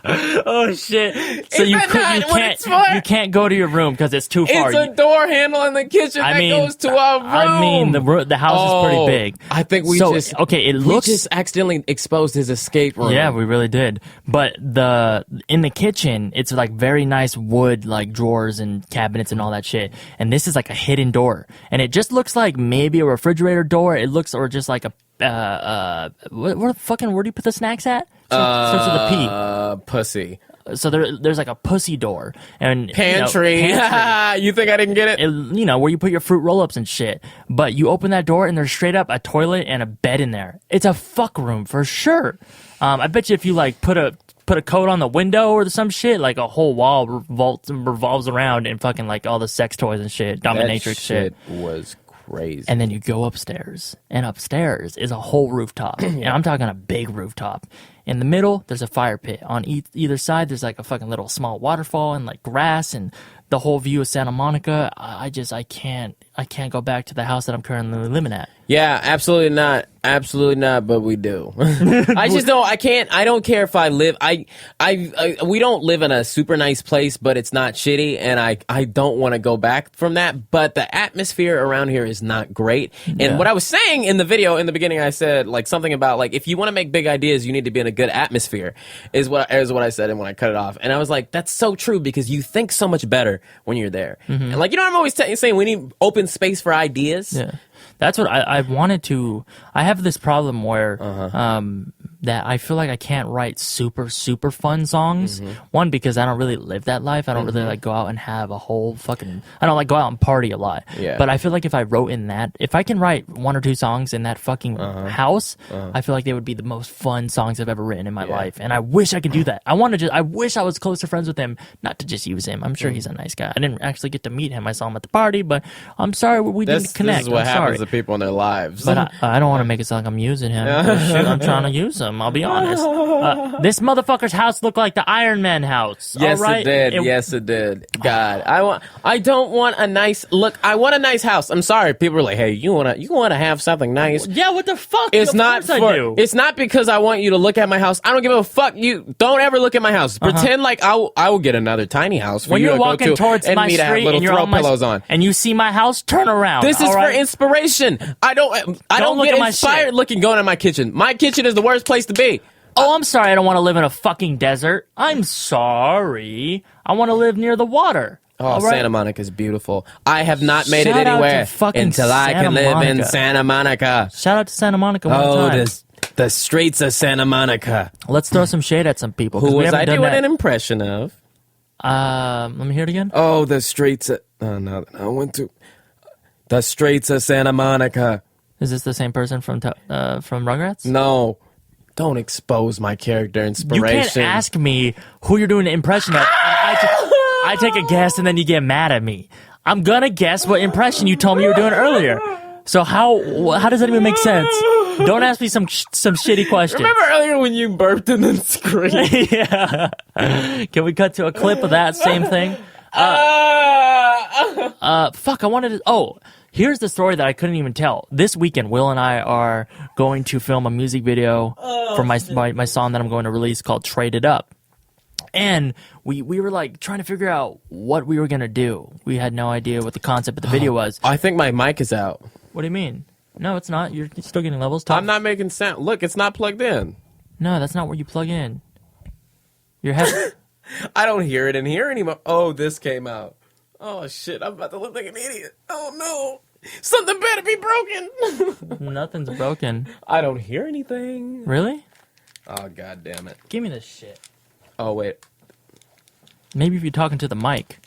Oh shit! So Is that not what it's for? you can't go to your room because it's too far. It's a door handle in the kitchen that goes to our room. I mean, the house is pretty big. I think we just accidentally exposed his escape room. Yeah, we really did. But in the kitchen, it's like very nice wood, like drawers and cabinets and all that shit. And this is like a hidden door, and it just looks like maybe a refrigerator door. It looks or just like a where do you put the snacks at? Starts with a P. Pussy. So there's like a pussy door and pantry. You think I didn't get it? Where you put your fruit roll-ups and shit. But you open that door and there's straight up a toilet and a bed in there. It's a fuck room for sure. I bet you if you like put a coat on the window or some shit, like a whole wall revolves around and fucking like all the sex toys and shit, dominatrix shit. Was crazy. And then you go upstairs, and upstairs is a whole rooftop. And I'm talking a big rooftop. In the middle, there's a fire pit. On either side, there's like a fucking little small waterfall and like grass and the whole view of Santa Monica. I can't go back to the house that I'm currently living at. Yeah, absolutely not. Absolutely not, but we do. I just don't, I don't care if I live, we don't live in a super nice place, but it's not shitty, and I don't want to go back from that, but the atmosphere around here is not great. And what I was saying in the video, in the beginning, I said, like, something about, like, if you want to make big ideas, you need to be in a good atmosphere, is what I said, and when I cut it off. And I was like, that's so true, because you think so much better when you're there. And, like, I'm always saying we need open space for ideas. Yeah. That's what I wanted to. I have this problem where that I feel like I can't write super fun songs. One, because I don't really live that life. I don't really like go out and have a whole fucking. I don't like go out and party a lot. Yeah. But I feel like if I wrote in that, if I can write 1 or 2 songs in that fucking house, I feel like they would be the most fun songs I've ever written in my life. And I wish I could do that. I wish I was closer friends with him, not to just use him. I'm sure he's a nice guy. I didn't actually get to meet him. I saw him at the party, but I'm sorry we didn't connect. This is what I'm happens sorry. to people in their lives. But I don't want to make it sound like I'm using him. Shoot, I'm trying to use him. I'll be honest. This motherfucker's house looked like the Iron Man house. Yes, all right? it did. Yes, it did. God, I don't want a nice look. I want a nice house. I'm sorry. People are like, hey, you want to have something nice? Yeah, what the fuck? It's of not course I do. It's not because I want you to look at my house. I don't give a fuck. You don't ever look at my house. Pretend like I will get another tiny house for when you you're to walking go to towards and my me to have street little and you're throw on my pillows on. and you see my house, turn around. This is all for right? inspiration. I don't look get at my inspired shit. looking going in my kitchen. My kitchen is the worst place to be. Oh, I'm sorry. I don't want to live in a fucking desert. I'm sorry. I want to live near the water. Oh, right? Santa Monica is beautiful. I have not made Shout it out to anywhere fucking until I Santa can live in Monica. Santa Monica. Shout out to Santa Monica one time. The streets of Santa Monica. Let's throw some shade at some people. Who was I doing that. an impression of? Let me hear it again. Oh, the streets of... Oh, no, I went to... The streets of Santa Monica. Is this the same person from Rugrats? No. Don't expose my character inspiration. You can't ask me who you're doing the impression of. And I take a guess and then you get mad at me. I'm gonna guess what impression you told me you were doing earlier. So how does that even make sense? Don't ask me some shitty questions. Remember earlier when you burped and then screamed? Yeah. Can we cut to a clip of that same thing? Fuck, I wanted to... Oh, here's the story that I couldn't even tell. This weekend, Will and I are going to film a music video for my song that I'm going to release called Trade It Up. And we were like trying to figure out what we were going to do. We had no idea what the concept of the video was. I think my mic is out. What do you mean? No, it's not. You're still getting levels. Talk. I'm not making sound. Look, it's not plugged in. No, that's not where you plug in. Your head... I don't hear it in here anymore. Oh, this came out. Oh, shit. I'm about to look like an idiot. Oh, no. Something better be broken. Nothing's broken. I don't hear anything. Really? Oh, God damn it. Give me this shit. Oh, wait. Maybe if you're talking to the mic.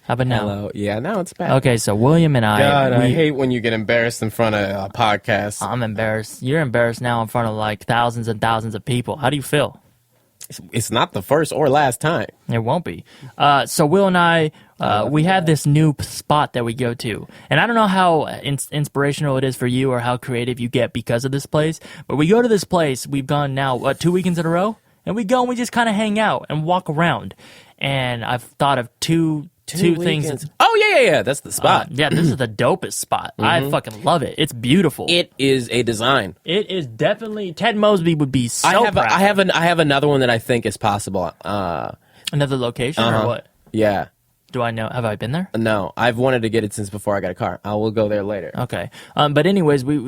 How about now? Hello. Yeah, now it's back. Okay, so William and I... God, I hate when you get embarrassed in front of a podcast. I'm embarrassed. You're embarrassed now in front of like thousands and thousands of people. How do you feel? It's not the first or last time. It won't be. So Will and I, we have this new spot that we go to. And I don't know how inspirational it is for you or how creative you get because of this place. But we go to this place. We've gone now, 2 weekends in a row? And we go and we just kind of hang out and walk around. And I've thought of two things. Oh, yeah. That's the spot. Yeah, this is the dopest spot. I fucking love it. It's beautiful. It is a design. It is definitely... Ted Mosby would be so proud. I have another one that I think is possible. Another location or what? Yeah. Do I know? Have I been there? No, I've wanted to get it since before I got a car. I will go there later. Okay. But anyways, we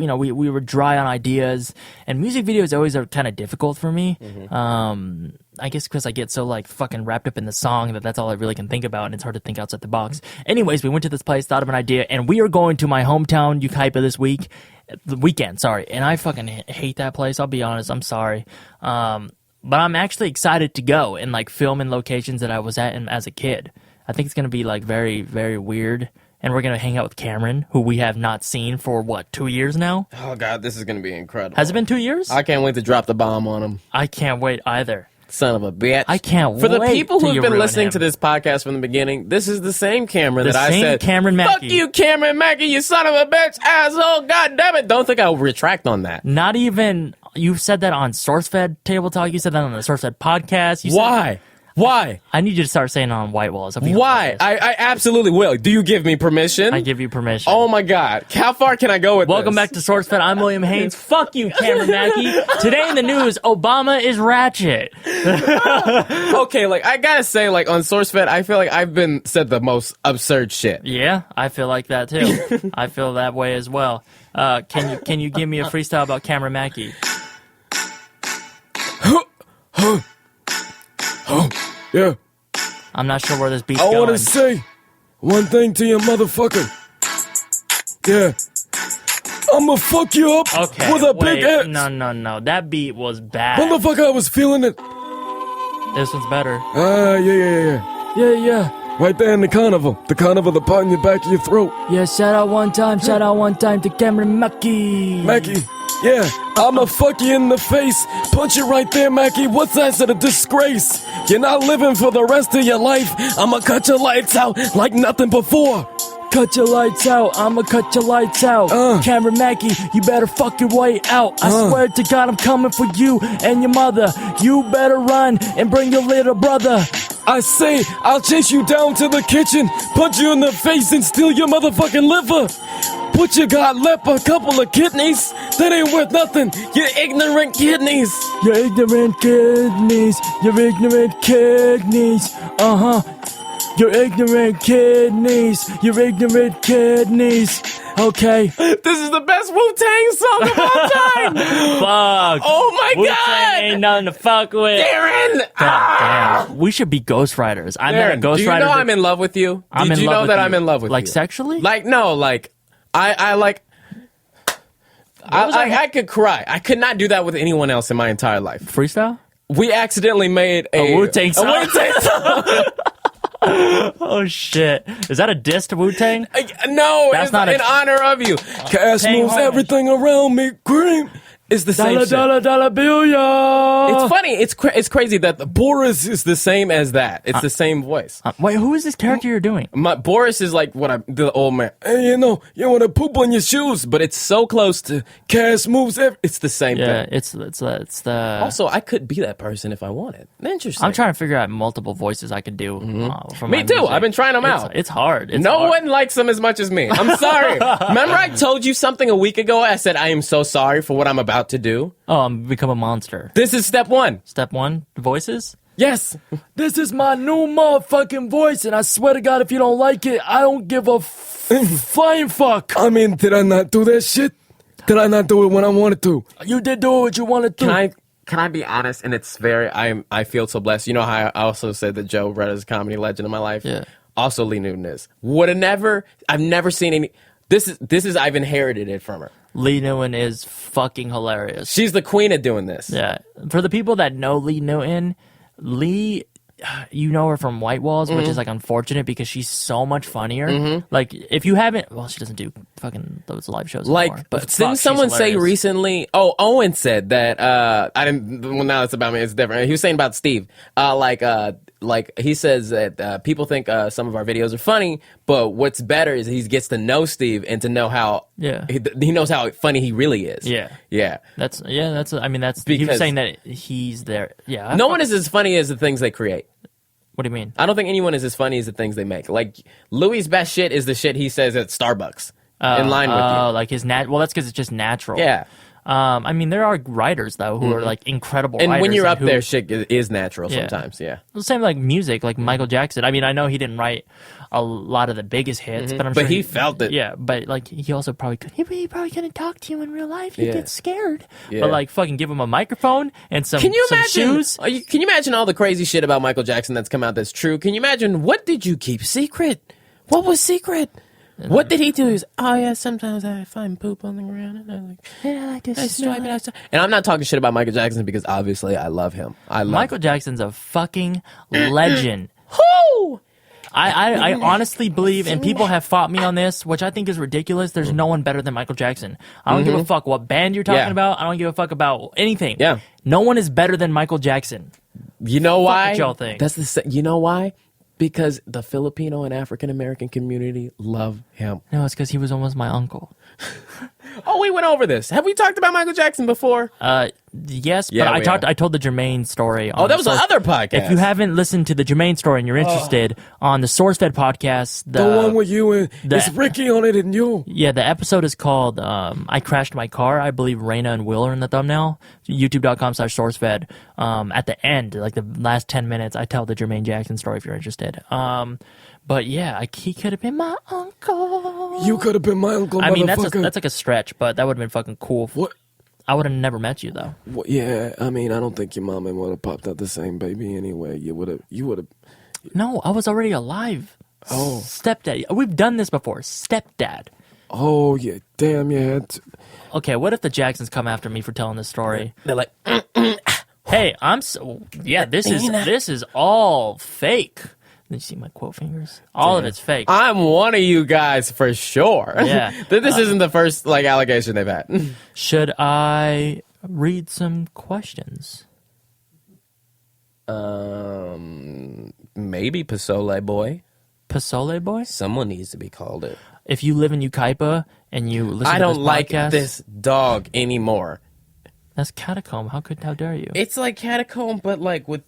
were dry on ideas, and music videos always are kind of difficult for me. I guess because I get so like fucking wrapped up in the song that's all I really can think about, and it's hard to think outside the box. Anyways, we went to this place, thought of an idea, and we are going to my hometown Yucaipa this weekend, and I fucking hate that place. I'll be honest, I'm sorry. But I'm actually excited to go and like film in locations that I was at as a kid. I think it's going to be like very, very weird. And we're going to hang out with Cameron, who we have not seen for, 2 years now? Oh, God, this is going to be incredible. Has it been 2 years? I can't wait to drop the bomb on him. I can't wait either. Son of a bitch. I can't wait. For the people who've been listening him. to this podcast from the beginning, this is the same Cameron that I said, Cameron Mackey. Fuck you, Cameron Mackey, you son of a bitch, asshole, God damn it. Don't think I'll retract on that. Not even, you've said that on SourceFed Table Talk, you said that on the SourceFed podcast. Why? Why? I need you to start saying it on White Walls. Why? I absolutely will. Do you give me permission? I give you permission. Oh my God. How far can I go with Welcome this? back to SourceFed. I'm William Haynes. Fuck you, Cameron Mackey. Today in the news, Obama is ratchet. Okay, like I gotta say, like on SourceFed, I feel like I've been said the most absurd shit. Yeah, I feel like that too. I feel that way as well. Can you give me a freestyle about Cameron Mackey? Yeah. I'm not sure where this beat's I going. want to say one thing to you, motherfucker. Yeah. I'ma fuck you up with a big ass. No. That beat was bad. Motherfucker, I was feeling it. This one's better. Yeah. Right there in the carnival. The carnival, the part in the back of your throat. Yeah, shout out one time to Cameron Mackey. Mackey. Yeah, I'ma fuck you in the face. Punch it right there, Mackey. What's that? A disgrace. You're not living for the rest of your life. I'ma cut your lights out like nothing before. Cut your lights out, I'ma cut your lights out. Cameron Mackey, you better fuck your way out. I swear to God, I'm coming for you and your mother. You better run and bring your little brother. I say, I'll chase you down to the kitchen, punch you in the face and steal your motherfucking liver. What you got left? A couple of kidneys? That ain't worth nothing. You ignorant kidneys. Your ignorant kidneys. Your ignorant kidneys. Your ignorant kidneys. Your ignorant kidneys. Okay. This is the best Wu-Tang song of all time. Fuck. Oh my Wu-Tang God. ain't nothing to fuck with. Darren. Damn. We should be ghostwriters. I'm not a Darren, ghostwriter. do you know I'm in love with you? Did you know that I'm in love with you? Like sexually? Like, no, like, I could cry. I could not do that with anyone else in my entire life. Freestyle? We accidentally made a Wu-Tang song. A Wu-Tang song. Oh shit! Is that a diss to Wu-Tang? No, That's it's not in honor of you. Cash moves homage. everything around me. Cream. It's the same shit. Dollar bill, y'all. It's funny. It's crazy that the Boris is the same as that. It's the same voice. Wait, who is this character you're doing? Boris is like the old man. Hey, you want to poop on your shoes, But it's so close to cash moves it's the same Yeah, thing. it's the. Also, I could be that person if I wanted. Interesting. I'm trying to figure out multiple voices I could do. For Me my too. music. I've been trying them out. It's hard. It's No hard. one likes them as much as me. I'm sorry. Remember I told you something a week ago? I said I am so sorry for what I'm about to do. Oh, I'm become a monster. This is step one. Step one, voices. Yes. This is my new motherfucking voice, and I swear to God, if you don't like it, I don't give a flying fuck. I mean, did I not do that shit? Did I not do it when I wanted to? You did do what you wanted to. Can I be honest? And it's very I feel so blessed. You know how I also said that Joe Beretta is a comedy legend in my life. Yeah. Also, Lee Newton is. I've never seen any. This is I've inherited it from her. Lee Newton is fucking hilarious. She's the queen of doing this. Yeah. For the people that know Lee Newton, you know her from White Walls, which is like unfortunate because she's so much funnier. Like if you haven't, well, she doesn't do fucking those live shows anymore. Like, But didn't fuck, someone she's say hilarious. recently? Oh, Owen said that. I didn't. Well, now it's about me. It's different. He was saying about Steve. like he says that people think some of our videos are funny, but what's better is he gets to know Steve and to know how he knows how funny he really is. Yeah. That's I mean that's because he was saying that he's there. Yeah. No one is as funny as the things they create. What do you mean? I don't think anyone is as funny as the things they make. Like Louis' best shit is the shit he says at Starbucks. In line with you. Like his well, that's because it's just natural. Yeah. I mean, there are writers though who are like incredible. And writers when you're up there, shit is natural Yeah. sometimes. Yeah. The same like music, like Michael Jackson. I mean, I know he didn't write a lot of the biggest hits, but I'm sure he felt it. Yeah, but like he also probably could. He probably couldn't talk to you in real life. He'd Yeah. get scared. Yeah. But like, fucking give him a microphone and some. Can you some imagine? shoes? Can you imagine all the crazy shit about Michael Jackson that's come out that's true? Can you imagine what did you keep secret? What was secret? What did he do? He's, oh yeah, sometimes I find poop on the ground and I like, I like to swipe it outside. And I'm not talking shit about Michael Jackson because obviously I love him. Michael Jackson's a fucking legend. Who? I honestly believe, and people have fought me on this, which I think is ridiculous. There's no one better than Michael Jackson. I don't give a fuck what band you're talking about. I don't give a fuck about anything. Yeah. No one is better than Michael Jackson. You know why? What y'all think? You know why? Because the Filipino and African American community love him. No, it's because he was almost my uncle. Oh, we went over this. Have we talked about Michael Jackson before? Yes, Yeah, but I told the Jermaine story. Oh, that was another podcast. If you haven't listened to the Jermaine story and you're interested, on the SourceFed podcast, The one with you and it's Ricky on it and you. Yeah, the episode is called I Crashed My Car. I believe Raina and Will are in the thumbnail. YouTube.com/SourceFed. At the end, like the last 10 minutes, I tell the Jermaine Jackson story if you're interested. But yeah, he could have been my uncle. You could have been my uncle, I mean, motherfucker. that's like a stretch, but that would have been fucking cool. What? I would have never met you though. Well, yeah, I mean, I don't think your mama would have popped out the same baby anyway. You would have. No, I was already alive. Oh. Stepdad. We've done this before. Stepdad. Oh, yeah, damn, you had to. Okay, what if the Jacksons come after me for telling this story? They're like, Hey, this is all fake. Did you see my quote fingers? All of it's fake. I'm one of you guys for sure. Yeah. This isn't the first like allegation they've had. Should I read some questions? Maybe Pasole boy. Pasole boy? Someone needs to be called it. If you live in Ukaipa and you listen I to don't this like podcast, this dog anymore. That's Catacomb. How dare you? It's like Catacomb, but like with.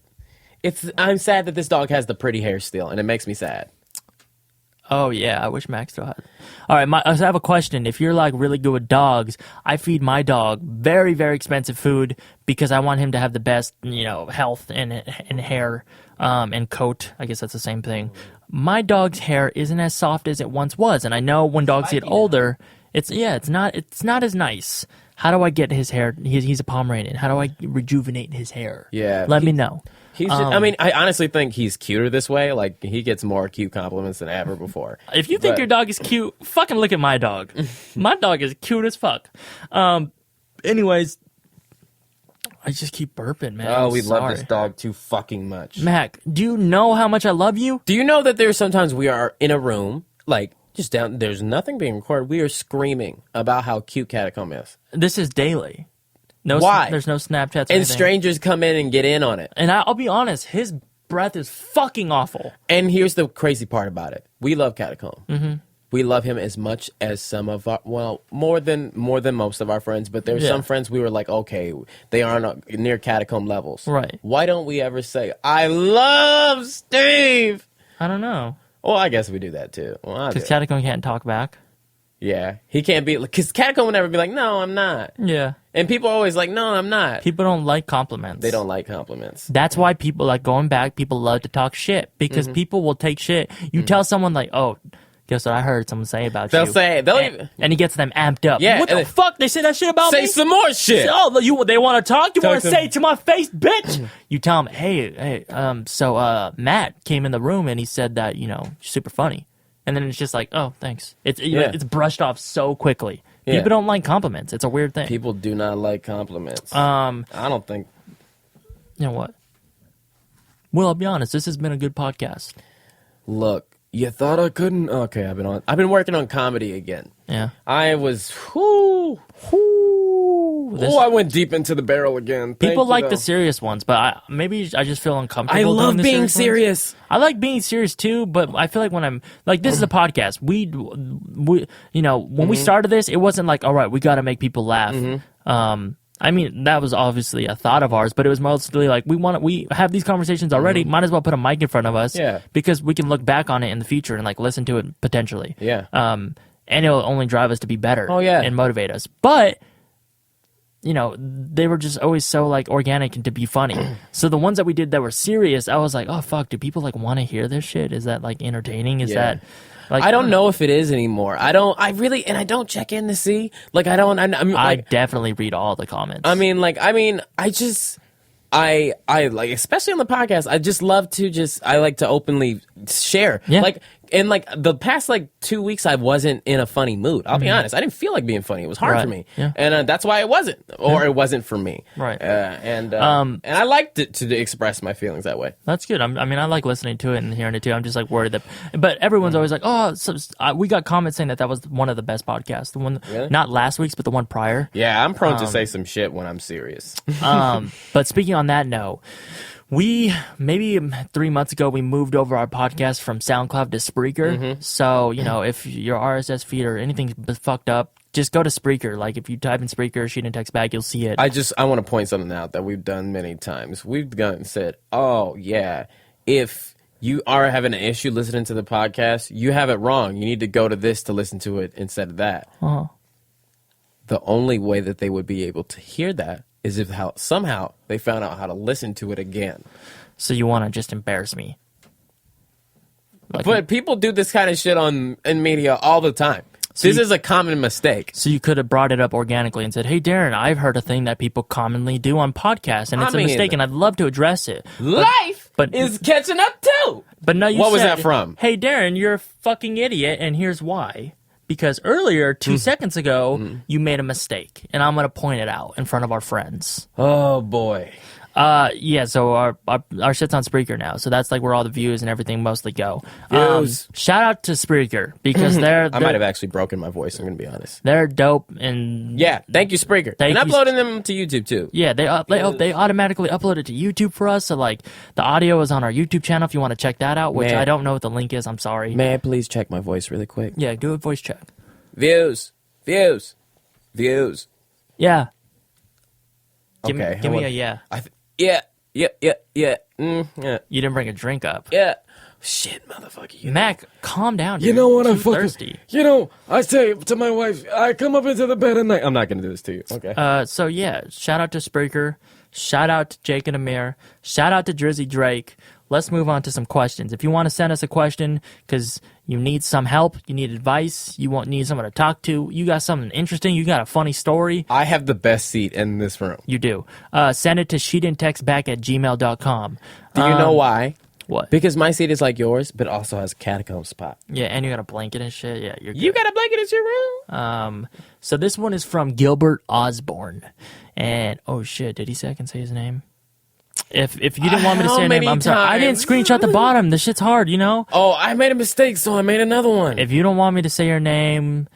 I'm sad that this dog has the pretty hair still, and it makes me sad. Oh, yeah. I wish Max still had it. All right. I have a question. If you're like really good with dogs, I feed my dog very, very expensive food because I want him to have the best, health and hair and coat. I guess that's the same thing. My dog's hair isn't as soft as it once was. And I know when dogs get older, it's not as nice. How do I get his hair? He's a Pomeranian. How do I rejuvenate his hair? Yeah. Let me know. I honestly think he's cuter this way. Like, he gets more cute compliments than ever before. If you think your dog is cute, fucking look at my dog. My dog is cute as fuck. Anyways, I just keep burping, man. Oh, we love this dog too fucking much. Mac, do you know how much I love you? Do you know that there's sometimes we are in a room, like, just down, there's nothing being recorded. We are screaming about how cute Catacomb is. This is daily. Why? There's no Snapchats or And anything. strangers come in and get in on it. And I'll be honest, his breath is fucking awful. And here's the crazy part about it. We love Catacomb. Mm-hmm. We love him as much as some of our, more than most of our friends, but there's some friends we were like, okay, they aren't near Catacomb levels. Right. Why don't we ever say, I love Steve? I don't know. Well, I guess we do that too. Well, Because Catacomb can't talk back. Yeah. He can't be, because Catacomb would never be like, no, I'm not. Yeah. And people are always like, no, I'm not. People don't like compliments. They don't like compliments. That's why people, like, going back, people love to talk shit. Because people will take shit. You tell someone, like, oh, guess what I heard someone say about They'll you. say, and he gets them amped up. Yeah, What the fuck? They say that shit about me? Say some more shit. Oh, they want to talk? You want to to say it to my face, bitch? You tell them, hey, so Matt came in the room and he said that, you're super funny. And then it's just like, oh, thanks. It's brushed off so quickly. Yeah. People don't like compliments. It's a weird thing. People do not like compliments. I don't think. You know what? Well, I'll be honest. This has been a good podcast. Look, you thought I couldn't? Okay, I've been working on comedy again. Yeah. I was Ooh, I went deep into the barrel again. People like the serious ones, but maybe I just feel uncomfortable. I love doing being the serious. I like being serious too, but I feel like when I'm like, this is a podcast. We when we started this, it wasn't like, all right, we got to make people laugh. I mean, that was obviously a thought of ours, but it was mostly like, we have these conversations already. Might as well put a mic in front of us, because we can look back on it in the future and like listen to it potentially. And it'll only drive us to be better. And motivate us. But they were just always so like organic and to be funny. So the ones that we did that were serious, I was like, oh fuck, do people like want to hear this shit? Is that like entertaining? Is that like, I don't know if it is anymore. I don't check in to see. Like, I definitely read all the comments. I like, especially on the podcast, I just love to I like to openly share. Like, and like the past like 2 weeks, I wasn't in a funny mood. I'll be honest. I didn't feel like being funny. It was hard for me, and that's why it wasn't, or it wasn't for me. And I liked it to express my feelings that way. That's good. I mean, I like listening to it and hearing it too. I'm just like worried that, but everyone's always like, oh, we got comments saying that was one of the best podcasts. The one, not last week's, but the one prior. Yeah, I'm prone to say some shit when I'm serious. But speaking on that note, we, maybe 3 months ago, we moved over our podcast from SoundCloud to Spreaker. So, if your RSS feed or anything's fucked up, just go to Spreaker. Like, if you type in Spreaker, shoot in text back, you'll see it. I want to point something out that we've done many times. We've gone and said, oh, yeah, if you are having an issue listening to the podcast, you have it wrong. You need to go to this to listen to it instead of that. The only way that they would be able to hear that is if somehow they found out how to listen to it again. So you want to just embarrass me? But people do this kind of shit in media all the time. So this is a common mistake. So you could have brought it up organically and said, hey, Darren, I've heard a thing that people commonly do on podcasts, and it's a mistake, and I'd love to address it. Life is catching up too. But no, what was that from? Hey, Darren, you're a fucking idiot, and here's why. Because earlier, 2 seconds ago, you made a mistake, and I'm going to point it out in front of our friends. Oh, boy. So our shit's on Spreaker now, so that's like where all the views and everything mostly go. Shout out to Spreaker, because I might have actually broken my voice, I'm going to be honest. They're dope, and... Yeah, thank you, Spreaker. And uploading them to YouTube, too. Yeah, they automatically upload it to YouTube for us, so like, the audio is on our YouTube channel if you want to check that out, which I don't know what the link is, I'm sorry. May I please check my voice really quick? Yeah, do a voice check. Views. Yeah. Give me a yeah. Yeah. You didn't bring a drink up. Yeah. Shit, motherfucker. Mac, calm down. Dude. You know what? I'm fucking thirsty. I say to my wife, I come up into the bed at night. I'm not going to do this to you. Okay. So yeah, shout out to Spreaker. Shout out to Jake and Amir. Shout out to Drizzy Drake. Let's move on to some questions. If you want to send us a question because you need some help, you need advice, you need someone to talk to, you got something interesting, you got a funny story. I have the best seat in this room. You do. Send it to sheetandtextback@gmail.com. Do you know why? What? Because my seat is like yours, but also has a catacomb spot. Yeah, and you got a blanket and shit. Yeah, you're good. You got a blanket in your room? So this one is from Gilbert Osborne. And, oh shit, did he say I can say his name? If you didn't want me to say your name, I'm sorry. I didn't screenshot the bottom. This shit's hard, Oh, I made a mistake, so I made another one. If you don't want me to say your name,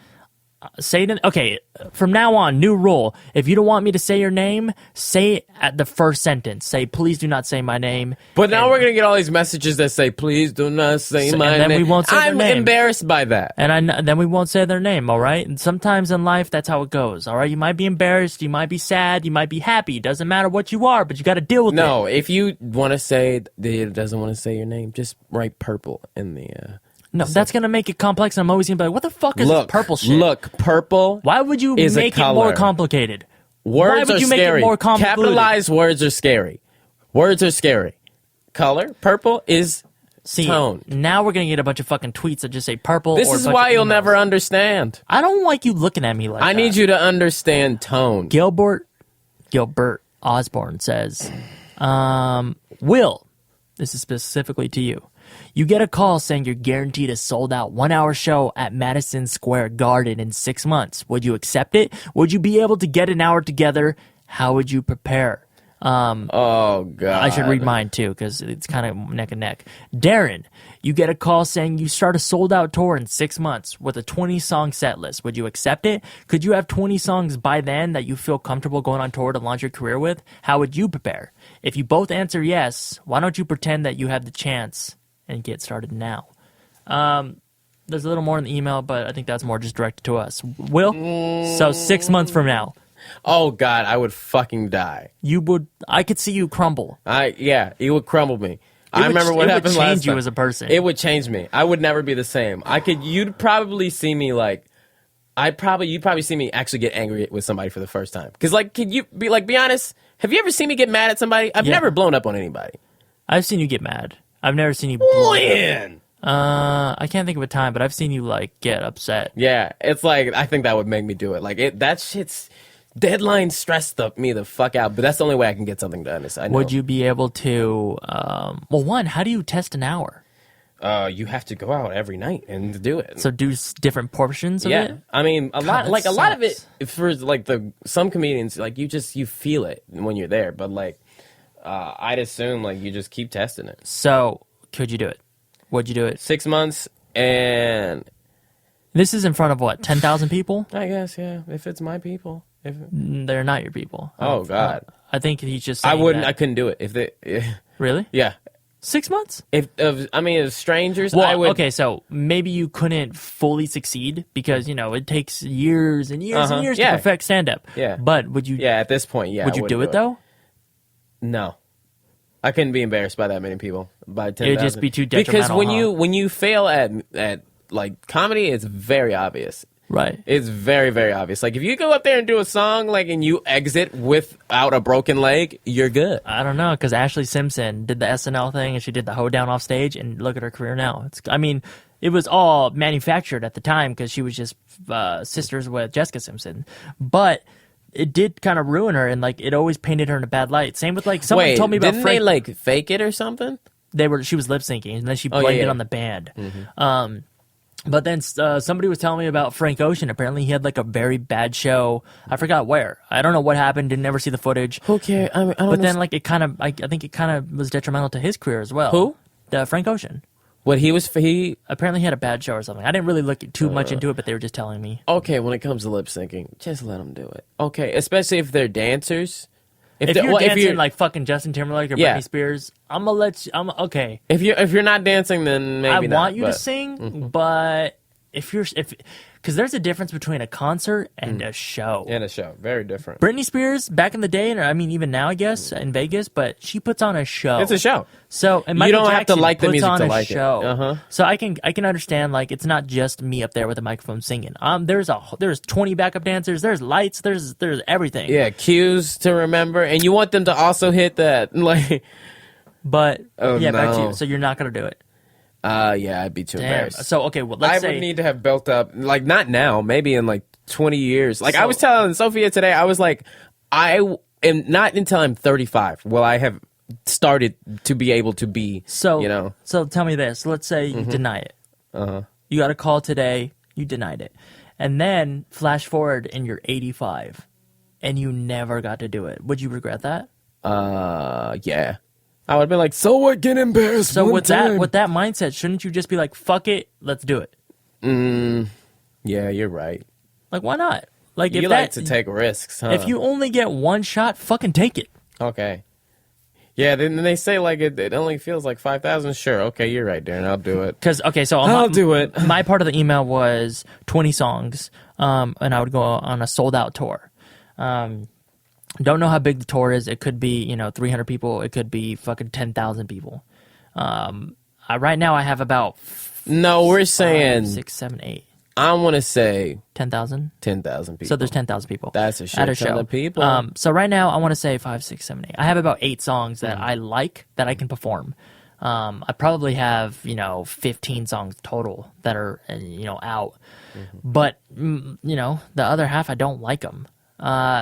say it. Okay, from now on, new rule. If you don't want me to say your name, say it at the first sentence. Say, please do not say my name. But now we're going to get all these messages that say, please do not say my name. And then we won't say their name. I'm embarrassed by that. And then we won't say their name, all right? And sometimes in life, that's how it goes, all right? You might be embarrassed, you might be sad, you might be happy. Doesn't matter what you are, but you got to deal with it. No, if you want to say that it doesn't want to say your name, just write purple in the... No, that's going to make it complex, and I'm always going to be like, what the fuck is this purple shit? Look, purple Why would you make it more complicated? Words Why would you make it more complicated? Capitalized words are scary. Words are scary. Color, purple is tone. Now we're going to get a bunch of fucking tweets that just say purple. This is why you'll never understand. I don't like you looking at me like that. I need you to understand tone. Gilbert Osborne says, Will, this is specifically to you. You get a call saying you're guaranteed a sold-out 1-hour show at Madison Square Garden in 6 months. Would you accept it? Would you be able to get an hour together? How would you prepare? Oh, God. I should read mine, too, because it's kind of neck and neck. Darren, you get a call saying you start a sold-out tour in 6 months with a 20-song set list. Would you accept it? Could you have 20 songs by then that you feel comfortable going on tour to launch your career with? How would you prepare? If you both answer yes, why don't you pretend that you have the chance and get started now? There's a little more in the email, but I think that's more just directed to us. Will? So 6 months from now. Oh, God, I would fucking die. You would. I could see you crumble. Yeah, it would crumble me. I remember what happened last time. It would change you as a person. It would change me. I would never be the same. You'd probably see me like, you'd probably see me actually get angry with somebody for the first time. Because like, could you be honest? Have you ever seen me get mad at somebody? I've never blown up on anybody. I've seen you get mad. I've never seen you blow up. I can't think of a time, but I've seen you like get upset. Yeah, it's like I think that would make me do it. Like that shit's. Deadline stressed me the fuck out, but that's the only way I can get something done. I know. Would you be able to? How do you test an hour? You have to go out every night and do it. So do different portions of it? I mean, a lot of it for like some comedians, like you feel it when you're there, but like I'd assume like you just keep testing it. So could you do it? Would you do it? 6 months, and this is in front of what, 10,000 people? I guess, yeah. If it's my people. They're not your people. Oh, God. I think he's just I saying I couldn't do it. If they Really? Yeah. 6 months? If strangers, well, I would. Okay, so maybe you couldn't fully succeed because, it takes years and years and years to perfect stand-up. Yeah. But would you... Yeah, at this point, yeah. Would you do it, though? No. I couldn't be embarrassed by that many people. By 10,000. It would just be too detrimental. Because when you fail at like comedy, it's very obvious. Right. It's very, very obvious. Like, if you go up there and do a song, like, and you exit without a broken leg, you're good. I don't know, because Ashley Simpson did the SNL thing, and she did the hoedown off stage, and look at her career now. It was all manufactured at the time, because she was just sisters with Jessica Simpson. But it did kind of ruin her, and, like, it always painted her in a bad light. Same with, like, someone told me about didn't they, like, fake it or something? She was lip-syncing, and then she blamed it on the band. Mm-hmm. But then somebody was telling me about Frank Ocean. Apparently, he had like a very bad show. I forgot where. I don't know what happened. Didn't ever see the footage. Okay, I don't but then, like, I think it kind of was detrimental to his career as well. Who? Frank Ocean. What he apparently he had a bad show or something. I didn't really look too much into it, but they were just telling me. Okay, when it comes to lip syncing, just let them do it. Okay, especially if they're dancers. If you're dancing like fucking Justin Timberlake or Britney Spears, I'm gonna let you. Okay. If you're not dancing, then maybe not. I want you to sing, but. Because there's a difference between a concert and a show. And a show. Very different. Britney Spears, back in the day, and even now, I guess, in Vegas, but she puts on a show. It's a show. So, and you don't have to like the music to like show. it. Uh-huh. So I can understand, like, it's not just me up there with a microphone singing. There's 20 backup dancers, there's lights, there's everything. Yeah, cues to remember, and you want them to also hit that, like... But, back to you. So you're not going to do it. Yeah, I'd be too embarrassed. So, okay, well, let's say... I would need to have built up, like, not now, maybe in, like, 20 years. Like, I was telling Sophia today, I was like, I am not until I'm 35 will I have started to be able to be, So tell me this. Let's say you deny it. Uh-huh. You got a call today, you denied it. And then, flash forward, and you're 85, and you never got to do it. Would you regret that? Yeah. I would be like, so what? Get embarrassed. So with that mindset, shouldn't you just be like, fuck it, let's do it? Yeah, you're right. Like, why not? Like, you like to take risks, huh? If you only get one shot, fucking take it. Okay. Yeah, then they say like it only feels like 5,000. Sure, okay, you're right, Darren. I'll do it. I'll do it. My part of the email was 20 songs, and I would go on a sold out tour. Don't know how big the tour is. It could be, 300 people. It could be fucking 10,000 people. Right now I have about... No, we're saying... 6, 7, 8. I want to say... 10,000? 10,000 people. So there's 10,000 people. That's a shit ton of people. So right now I want to say 5, 6, 7, 8. I have about 8 songs that I like that I can perform. I probably have, 15 songs total that are, out. Mm-hmm. But, the other half, I don't like them.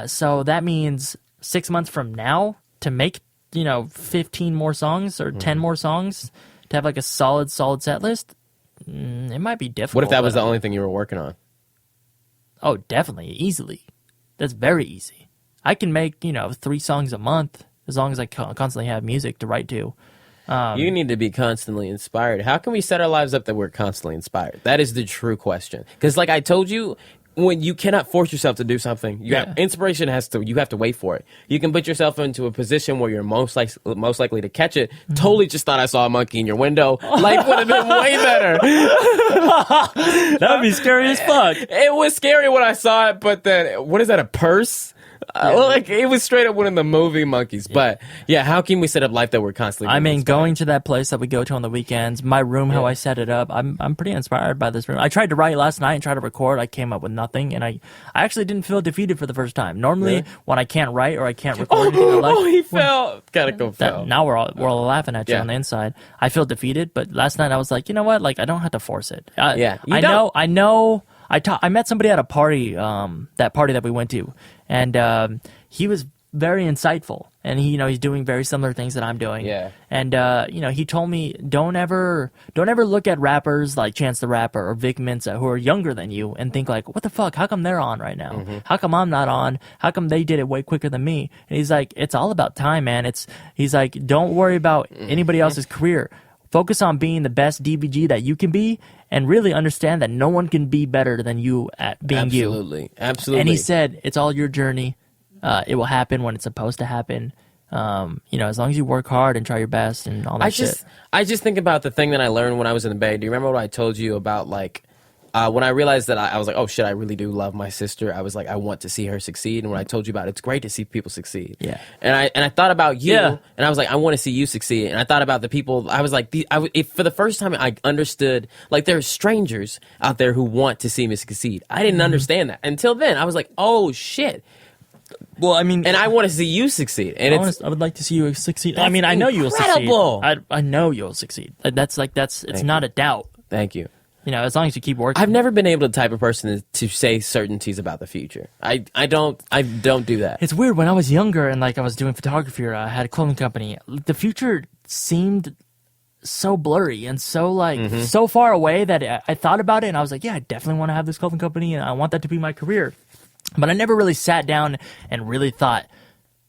So that means 6 months from now to make, 15 more songs or 10 more songs to have like a solid set list, it might be difficult. What if that was the only thing you were working on? Oh, definitely. Easily. That's very easy. I can make, 3 songs a month as long as I constantly have music to write to. You need to be constantly inspired. How can we set our lives up that we're constantly inspired? That is the true question. Because like I told you, when you cannot force yourself to do something, inspiration you have to wait for it. You can put yourself into a position where you're most likely to catch it. Totally just thought I saw a monkey in your window. Life would have been way better. That would be scary as fuck. It was scary when I saw it, but then, what is that, a purse? Like it was straight up one of the movie monkeys. But yeah, how can we set up life that we're constantly? I mean, going to that place that we go to on the weekends, my room, how I set it up, I'm pretty inspired by this room. I tried to write last night and try to record. I came up with nothing, and I actually didn't feel defeated for the first time. Normally, when I can't write or I can't record anything, he fell. Gotta go fell. Now we're all laughing at you on the inside. I feel defeated, but last night I was like, you know what? Like I don't have to force it. I know. I met somebody at a party, that party that we went to, and he was very insightful, and he's doing very similar things that I'm doing. Yeah. And he told me don't ever look at rappers like Chance the Rapper or Vic Mensa who are younger than you and think like, what the fuck? How come they're on right now? Mm-hmm. How come I'm not on? How come they did it way quicker than me? And he's like, it's all about time, man. He's like, don't worry about anybody else's career. Focus on being the best DBG that you can be, and really understand that no one can be better than you at being you. Absolutely. And he said, it's all your journey. It will happen when it's supposed to happen. As long as you work hard and try your best and all that shit. I just think about the thing that I learned when I was in the Bay. Do you remember what I told you about, like, when I realized that I was like, oh shit, I really do love my sister. I was like, I want to see her succeed. And when I told you about it, it's great to see people succeed. Yeah. And I thought about you, and I was like, I want to see you succeed. And I thought about the people. I was like, for the first time, I understood, like, there are strangers out there who want to see me succeed. I didn't understand that until then. I was like, oh shit. Well, I mean, and I want to see you succeed. And I would like to see you succeed. I mean, I know you'll succeed. I know you'll succeed. It's not a doubt. Thank you. As long as you keep working. I've never been able to type of person to say certainties about the future. I don't do that. It's weird. When I was younger and like I was doing photography or I had a clothing company, the future seemed so blurry and so so far away that I thought about it and I was like, yeah, I definitely want to have this clothing company and I want that to be my career. But I never really sat down and really thought,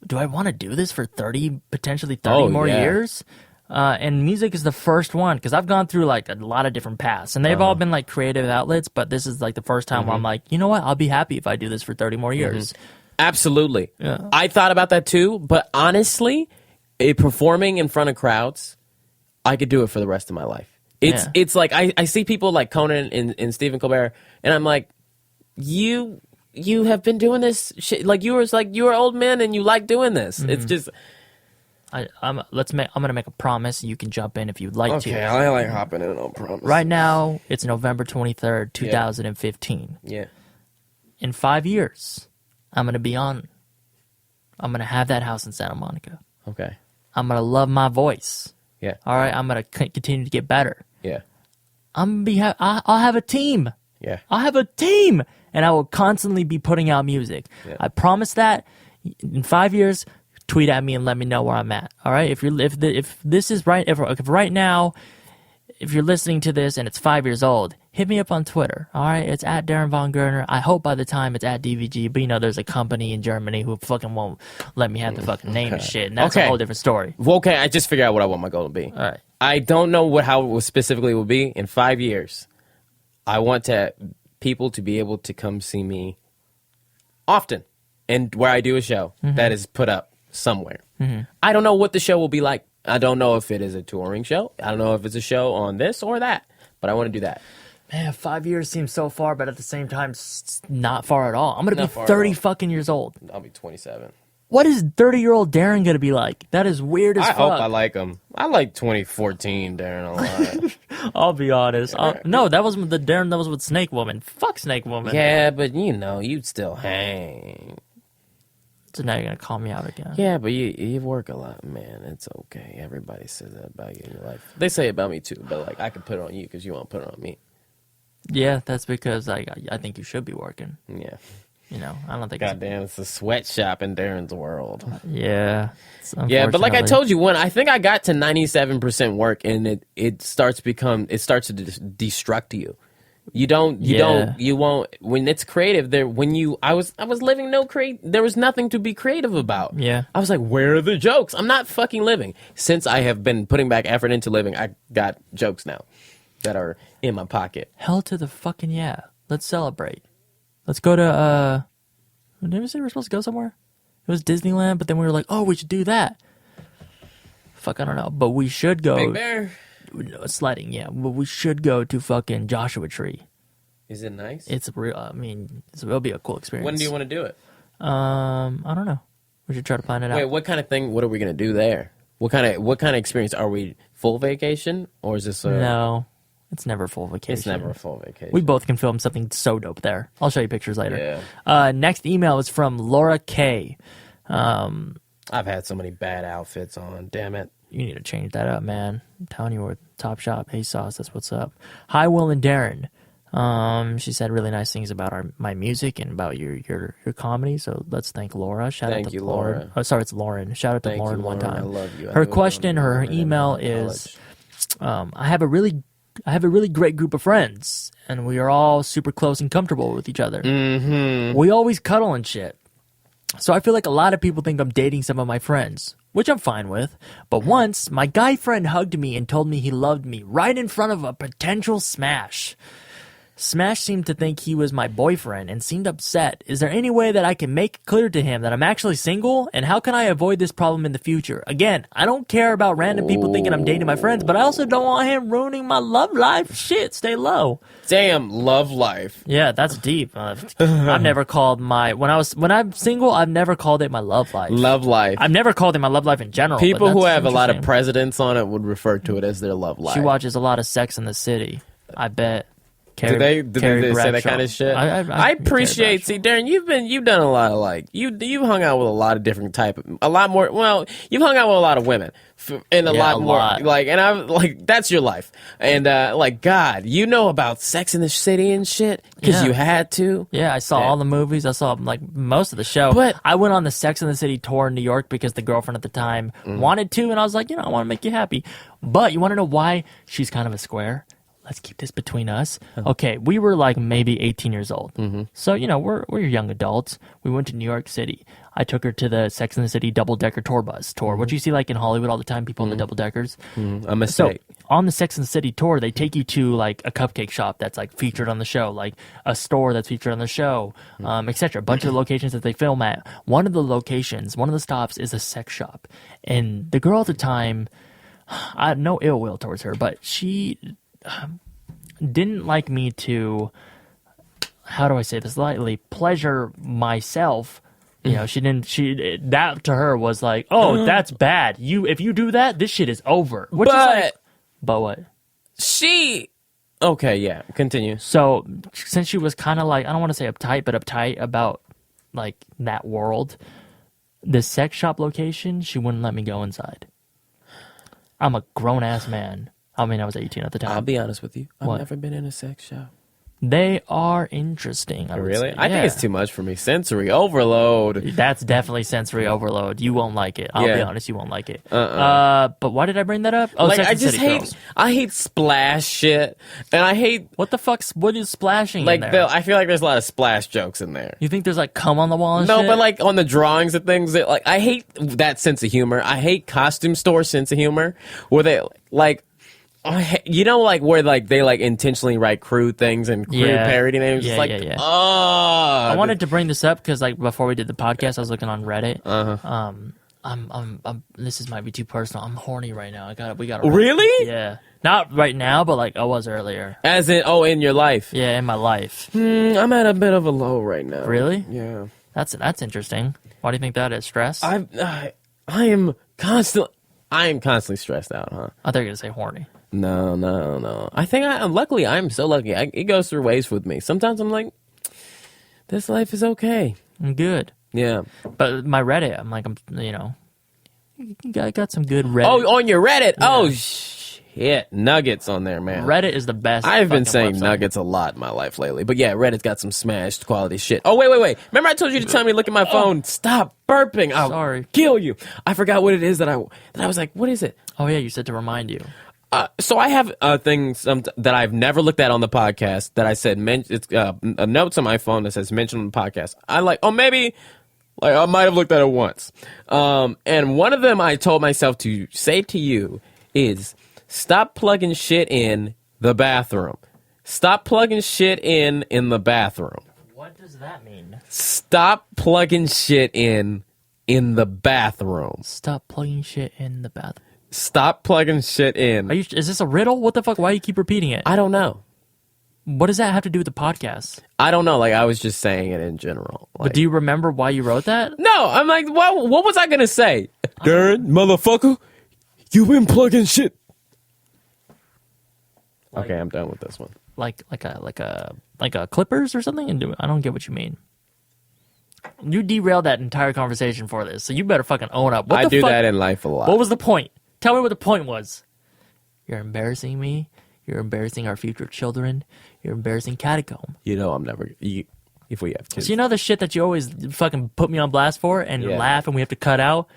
do I want to do this for potentially 30 more years? And music is the first one because I've gone through like a lot of different paths and they've all been like creative outlets, but this is like the first time where I'm like, you know what? I'll be happy if I do this for 30 more years. Absolutely. Yeah. I thought about that too, but honestly, performing in front of crowds, I could do it for the rest of my life. It's like I see people like Conan and Stephen Colbert, and I'm like, you have been doing this shit. Like you were old men and you like doing this. It's just. I'm gonna make a promise. You can jump in if you'd like to. Okay, I like hopping in on promise. Right now, it's November 23rd, 2015. Yeah. In 5 years, I'm gonna have that house in Santa Monica. Okay. I'm gonna love my voice. Yeah. All right. I'm gonna continue to get better. Yeah. I'll have a team. Yeah. I'll have a team, and I will constantly be putting out music. Yeah. I promise that. In 5 years. Tweet at me and let me know where I'm at. All right. If this is right, if right now, if you're listening to this and it's 5 years old, hit me up on Twitter. All right. It's at Darren Von Gerner. I hope by the time it's at DVG, but there's a company in Germany who fucking won't let me have the fucking name and shit. And that's a whole different story. Well, okay. I just figured out what I want my goal to be. All right. I don't know how it specifically will be in 5 years. I want people to be able to come see me often and where I do a show that is put up somewhere. I don't know what the show will be like. I don't know if it is a touring show. I don't know if it's a show on this or that, but I want to do that. Man, 5 years seems so far, but at the same time, it's not far at all. I'm going to be 30 fucking years old. I'll be 27. What is 30-year-old Darren going to be like? That is weird as fuck. I hope I like him. I like 2014 Darren a lot. I'll be honest. No, that was the Darren that was with Snake Woman. Fuck Snake Woman. Yeah, but you'd still hang. So now you're going to call me out again. Yeah, but you work a lot, man. It's okay. Everybody says that about you in your life. They say it about me too, but like I can put it on you because you won't put it on me. Yeah, that's because I think you should be working. Yeah. I don't think. Goddamn, it's a sweatshop in Darren's world. Yeah. Yeah, but like I told you, when I think I got to 97% work, and it starts to destruct you. You won't, when it's creative there, I was living there was nothing to be creative about. Yeah. I was like, where are the jokes? I'm not fucking living. Since I have been putting back effort into living, I got jokes now that are in my pocket. Hell to the fucking yeah. Let's celebrate. Let's go to, did we say we were supposed to go somewhere? It was Disneyland, but then we were like, oh, we should do that. Fuck, I don't know. But we should go. Big Bear. Sledding, yeah. But we should go to fucking Joshua Tree. Is it nice? It's real. I mean, it'll be a cool experience. When do you want to do it? I don't know. We should try to find it out. Wait, what kind of thing? What are we gonna do there? What kind of experience? Are we full vacation or is this? No, it's never full vacation. It's never a full vacation. We both can film something so dope there. I'll show you pictures later. Yeah. Next email is from Laura K. I've had so many bad outfits on. Damn it. You need to change that up, man. I'm telling you, we're Top Shop. Hey, Sauce, that's what's up. Hi, Will and Darren. She said really nice things about my music and about your comedy. So let's thank Laura. Shout out to Lauren. Laura. Oh, sorry, it's Lauren. Shout out to Lauren one time. I love you. Her question, her email is, I have a really great group of friends, and we are all super close and comfortable with each other. Mm-hmm. We always cuddle and shit. So I feel like a lot of people think I'm dating some of my friends, which I'm fine with. But once, my guy friend hugged me and told me he loved me right in front of a potential smash. Smash seemed to think he was my boyfriend and seemed upset. Is there any way that I can make it clear to him that I'm actually single? And how can I avoid this problem in the future? Again, I don't care about random people thinking I'm dating my friends, but I also don't want him ruining my love life. Shit, stay low. Damn, love life. Yeah, that's deep. I've never called when I'm single, I've never called it my love life. Love life. I've never called it my love life in general. People who have a lot of presidents on it would refer to it as their love life. She watches a lot of Sex in the City, I bet. Do they say that kind of shit? I appreciate. See, Darren, you've done a lot of you've hung out with a lot of different a lot more. Well, you've hung out with a lot of women and a lot more. And I'm like, that's your life. And God, you know about Sex in the City and shit because you had to. Yeah, I saw all the movies. I saw most of the show. But I went on the Sex in the City tour in New York because the girlfriend at the time wanted to, and I was like, I want to make you happy. But you want to know why she's kind of a square? Let's keep this between us. Okay, we were maybe 18 years old. Mm-hmm. So, we're young adults. We went to New York City. I took her to the Sex and the City double-decker tour bus tour. Mm-hmm. What you see in Hollywood all the time, people on the double-deckers. Mm-hmm. A mistake. So, on the Sex and the City tour, they take you to a cupcake shop that's featured on the show, a store that's featured on the show, etc. A bunch of locations that they film at. One of the stops is a sex shop. And the girl at the time, I had no ill will towards her, but she didn't like me to, how do I say this lightly, pleasure myself. That to her was that's bad. If you do that, this shit is over. But what? Okay, yeah, continue. So since she was kind of I don't want to say uptight, but uptight about that world, the sex shop location, she wouldn't let me go inside. I'm a grown ass man. I mean, I was 18 at the time. I'll be honest with you. I've never been in a sex shop. They are interesting. Really? I think it's too much for me. Sensory overload. That's definitely sensory overload. You won't like it. I'll be honest, you won't like it. But why did I bring that up? Oh, I just hate splash shit, and I hate what is splashing in there? I feel like there's a lot of splash jokes in there. You think there's cum on the wall and shit? No, but on the drawings and things, I hate that sense of humor. I hate costume store sense of humor where they where they intentionally write crude things and crude parody names. Yeah. I wanted to bring this up because before we did the podcast, I was looking on Reddit. This might be too personal. I'm horny right now. We got. Really? Yeah. Not right now, but I was earlier. As in, in your life? Yeah, in my life. I'm at a bit of a low right now. Really? Yeah. That's interesting. Why do you think that is? Stress? I am constantly stressed out, huh? I thought you were gonna say horny. No. I think luckily, I'm so lucky. It goes through waves with me. Sometimes I'm like, this life is okay. I'm good. Yeah. But my Reddit, I got some good Reddit. Oh, on your Reddit? Yeah. Oh, shit. Nuggets on there, man. Reddit is the best. I've been saying nuggets a lot in my life lately. But yeah, Reddit's got some smashed quality shit. Oh, wait. Remember I told you to tell me to look at my phone? Stop burping. I'll Sorry. kill you. I forgot what it is that I was like, what is it? Oh, yeah, you said to remind you. So I have things that I've never looked at on the podcast that I said, it's a notes on my phone that says mention on the podcast. I maybe I might have looked at it once. And one of them I told myself to say to you is stop plugging shit in the bathroom. Stop plugging shit in the bathroom. What does that mean? Stop plugging shit in the bathroom. Stop plugging shit in the bathroom. Stop plugging shit in. Is this a riddle? What the fuck? Why do you keep repeating it? I don't know. What does that have to do with the podcast? I don't know. I was just saying it in general. But do you remember why you wrote that? No, I'm like, what was I going to say? Darren, motherfucker, you been plugging shit. Okay, I'm done with this one. Like a Clippers or something? And I don't get what you mean. You derailed that entire conversation for this, so you better fucking own up. I do that in life a lot. What was the point? Tell me what the point was. You're embarrassing me. You're embarrassing our future children. You're embarrassing Catacomb. I'm never... if we have kids. So you know the shit that you always fucking put me on blast for and laugh and we have to cut out?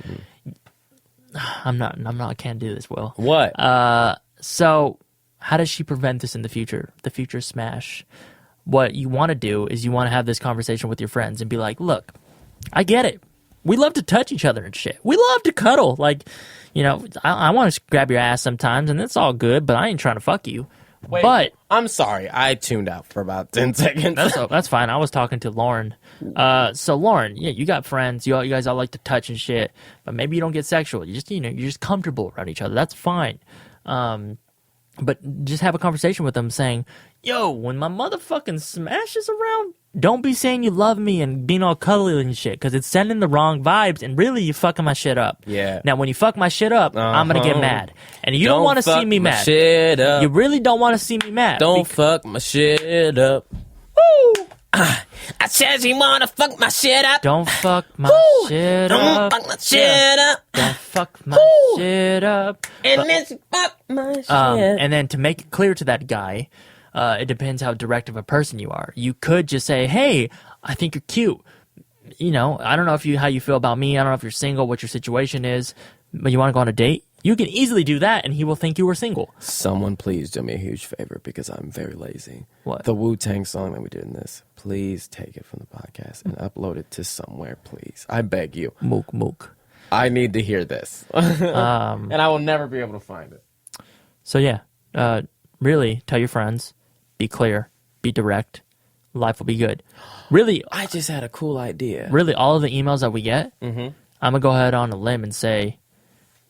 I can't do this, Will. What? So how does she prevent this in the future? The future smash. What you want to do is you want to have this conversation with your friends and be like, look, I get it. We love to touch each other and shit. We love to cuddle. I want to grab your ass sometimes, and it's all good, but I ain't trying to fuck you. Wait, but I'm sorry. I tuned out for about 10 seconds. That's fine. I was talking to Lauren. So Lauren, you got friends. You guys all like to touch and shit, but maybe you don't get sexual. You're just comfortable around each other. That's fine. But just have a conversation with them saying, yo, when my motherfucking smash is around, don't be saying you love me and being all cuddly and shit, because it's sending the wrong vibes, and really you fucking my shit up. Yeah. Now, when you fuck my shit up, I'm going to get mad. And you don't want to see me mad. Shit up. You really don't want to see me mad. Don't fuck my shit up. Woo! I said you want to fuck my shit up. Don't fuck my shit up. Don't fuck my shit up. Don't fuck my shit up. And then fuck my shit. And then to make it clear to that guy, it depends how direct of a person you are. You could just say, hey, I think you're cute. I don't know how you feel about me. I don't know if you're single, what your situation is, but you want to go on a date? You can easily do that, and he will think you were single. Someone please do me a huge favor, because I'm very lazy. What? The Wu-Tang song that we did in this. Please take it from the podcast and upload it to somewhere, please. I beg you. Mook, mook. I need to hear this. And I will never be able to find it. So yeah, really tell your friends, be clear, be direct, life will be good. Really, I just had a cool idea. Really, all of the emails that we get, I'm going to go ahead on a limb and say,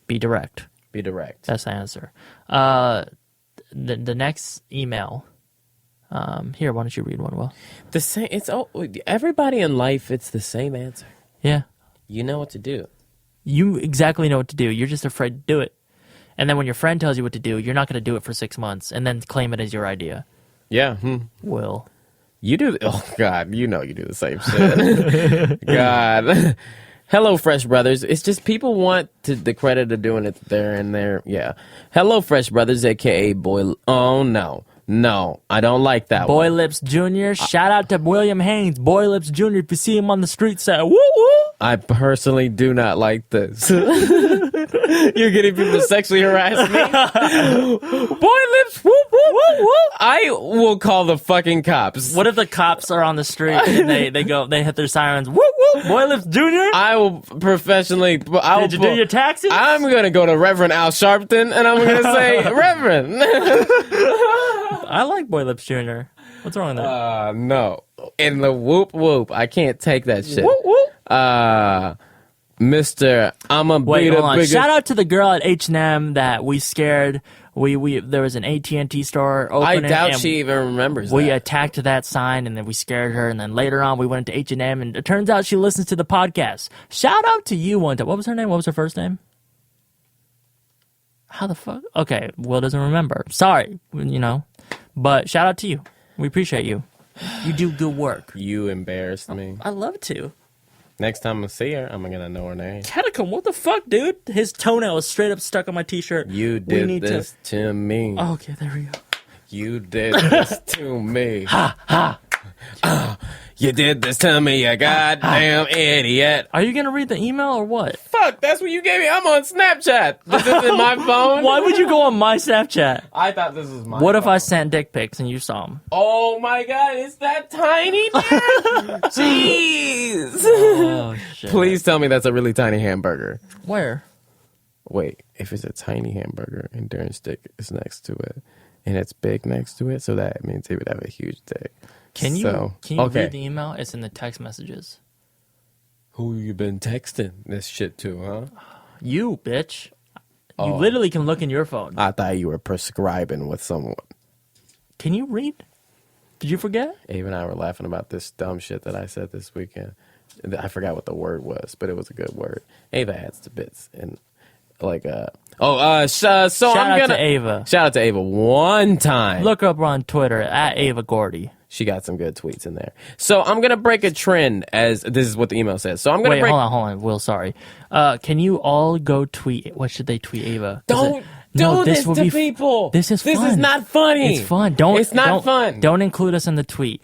be direct. Be direct. That's the answer. The next email, here, why don't you read one, Will? The same. Everybody in life, it's the same answer. Yeah. You know what to do. You exactly know what to do. You're just afraid to do it. And then when your friend tells you what to do, you're not going to do it for 6 months and then claim it as your idea. Yeah. Will. You do. Oh, God. You do the same shit. God. Hello, Fresh Brothers. It's just people want the credit of doing it there and there. Yeah. Hello, Fresh Brothers, a.k.a. Boy. Oh, no. No, I don't like that Boy one. Lips Jr. Shout out to William Haynes. Boy Lips Jr. If you see him on the street, say, woo woo. I personally do not like this. You're getting people to sexually harass me? Boy Lips, whoop, whoop, whoop, whoop. I will call the fucking cops. What if the cops are on the street and they hit their sirens, whoop, whoop, Boy Lips Jr.? I will professionally... Did you do your taxes? I'm going to go to Reverend Al Sharpton and I'm going to say, Reverend. I like Boy Lips Jr. What's wrong with that? No. In the whoop whoop, I can't take that shit. Whoop whoop. Mr. I'ma be the biggest. Shout out to the girl at H&M that we scared. There was an AT&T store opening. I doubt she even remembers we that. attacked that sign and then we scared her. And then later on we went to H&M and it turns out she listens to the podcast. Shout out to you one time. What was her name? What was her first name? How the fuck? Okay, Will doesn't remember. Sorry, But shout out to you. We appreciate you. You do good work. You embarrassed me. I love to. Next time I see her, I'm gonna know her name. Catacomb, what the fuck, dude? His toenail is straight up stuck on my t-shirt. You did this to me. Oh, okay, there we go. You did this to me. Ha, ha. You did this to me, you goddamn idiot. Are you going to read the email or what? Fuck, that's what you gave me. I'm on Snapchat. This isn't my phone. Why would you go on my Snapchat? I thought this was my What phone. if I sent dick pics and you saw them? Oh my god, it's that tiny, man. Jeez. Oh, shit. Please tell me that's a really tiny hamburger. Where? Wait, if it's a tiny hamburger and Darren's dick is next to it, and it's big next to it, so that means he would have a huge dick. Can you okay. read the email? It's in the text messages. Who you been texting this shit to, huh? You, bitch. You literally can look in your phone. I thought you were prescribing with someone. Can you read? Did you forget? Abe and I were laughing about this dumb shit that I said this weekend. I forgot what the word was, but it was a good word. Ava adds to bits and like so Shout out to Ava. Shout out to Ava one time. Look her up on Twitter at Ava Gordy. She got some good tweets in there. So I'm gonna break a trend, as this is what the email says. So I'm gonna hold on, Will. Sorry. Can you all go tweet? What should they tweet Ava? Don't do this to people. This is fun. This is not funny. It's fun. It's not fun. Don't include us in the tweet.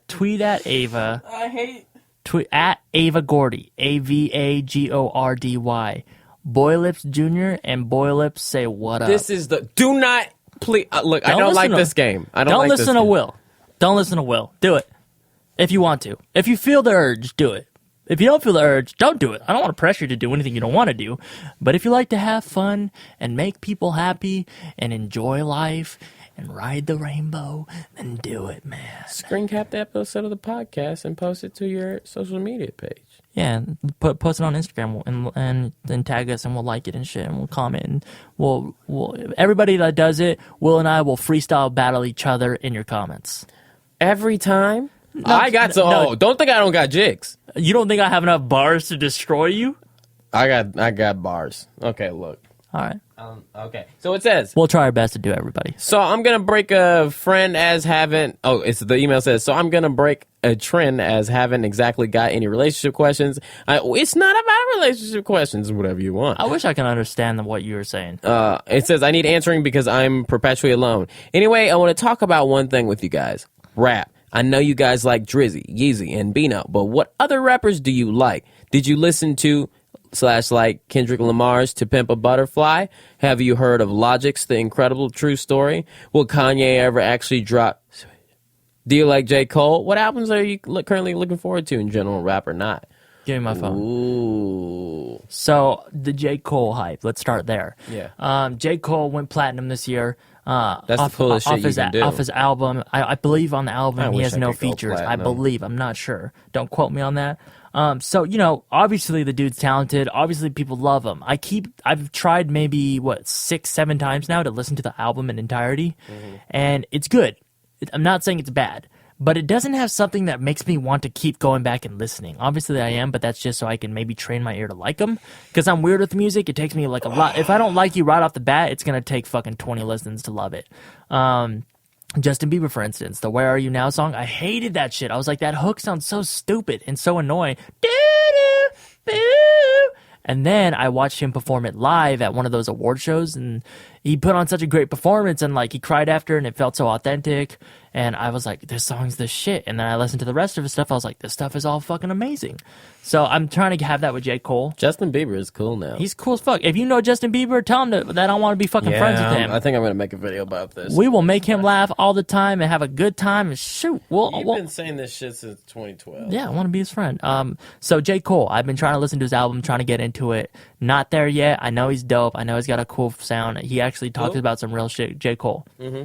Tweet at Ava. I hate. Tweet at Ava Gordy. AVAGORDY. Boy Lips Jr. and Boy Lips say what up. This is the. Do not please look. I don't like this game. I don't like this listen to Will. Don't listen to Will. Do it. If you want to. If you feel the urge, do it. If you don't feel the urge, don't do it. I don't want to pressure you to do anything you don't want to do. But if you like to have fun and make people happy and enjoy life and ride the rainbow, then do it, man. Screen cap the episode of the podcast and post it to your social media page. Yeah, post it on Instagram and then tag us and we'll like it and shit and we'll comment and we'll everybody that does it, Will and I will freestyle battle each other in your comments. Every time? No, don't think I don't got jigs. You don't think I have enough bars to destroy you? I got bars. Okay, look. All right. Okay. So it says. We'll try our best to do everybody. So I'm going to break a friend as haven't. Oh, it's the email says. So I'm going to break a trend as haven't exactly got any relationship questions. It's not about relationship questions, whatever you want. I wish I could understand what you were saying. It says, I need answering because I'm perpetually alone. Anyway, I want to talk about one thing with you guys. Rap. I know you guys like Drizzy, Yeezy, and Bino, but what other rappers do you like? Did you listen to / like Kendrick Lamar's To Pimp a Butterfly? Have you heard of Logic's The Incredible True Story? Will Kanye ever actually drop? Do you like J. Cole? What albums are you currently looking forward to in general, rap or not? Give me my phone. Ooh. So the J. Cole hype. Let's start there. Yeah. J. Cole went platinum this year. That's the coolest shit you can do. Off his album. I believe on the album he has no features. I platinum. believe. I'm not sure. Don't quote me on that. So, obviously the dude's talented. Obviously people love him. I've tried maybe, 6-7 times now to listen to the album in entirety. Mm-hmm. And it's good. I'm not saying it's bad. But it doesn't have something that makes me want to keep going back and listening. Obviously I am, but that's just so I can maybe train my ear to like them. Because I'm weird with music. It takes me like a lot. If I don't like you right off the bat, it's going to take fucking 20 listens to love it. Justin Bieber, for instance, the Where Are You Now song, I hated that shit. I was like, that hook sounds so stupid and so annoying. And then I watched him perform it live at one of those award shows, and he put on such a great performance, and like he cried after, and it felt so authentic. And I was like, this song's the shit. And then I listened to the rest of his stuff. I was like, this stuff is all fucking amazing. So I'm trying to have that with J. Cole. Justin Bieber is cool now. He's cool as fuck. If you know Justin Bieber, tell him that I want to be fucking friends with him. I think I'm going to make a video about this. We will make him laugh all the time and have a good time. And shoot, You've been saying this shit since 2012. Yeah, I want to be his friend. So J. Cole, I've been trying to listen to his album, trying to get into it. Not there yet. I know he's dope. I know he's got a cool sound. He actually talks about some real shit, J. Cole. Mm-hmm.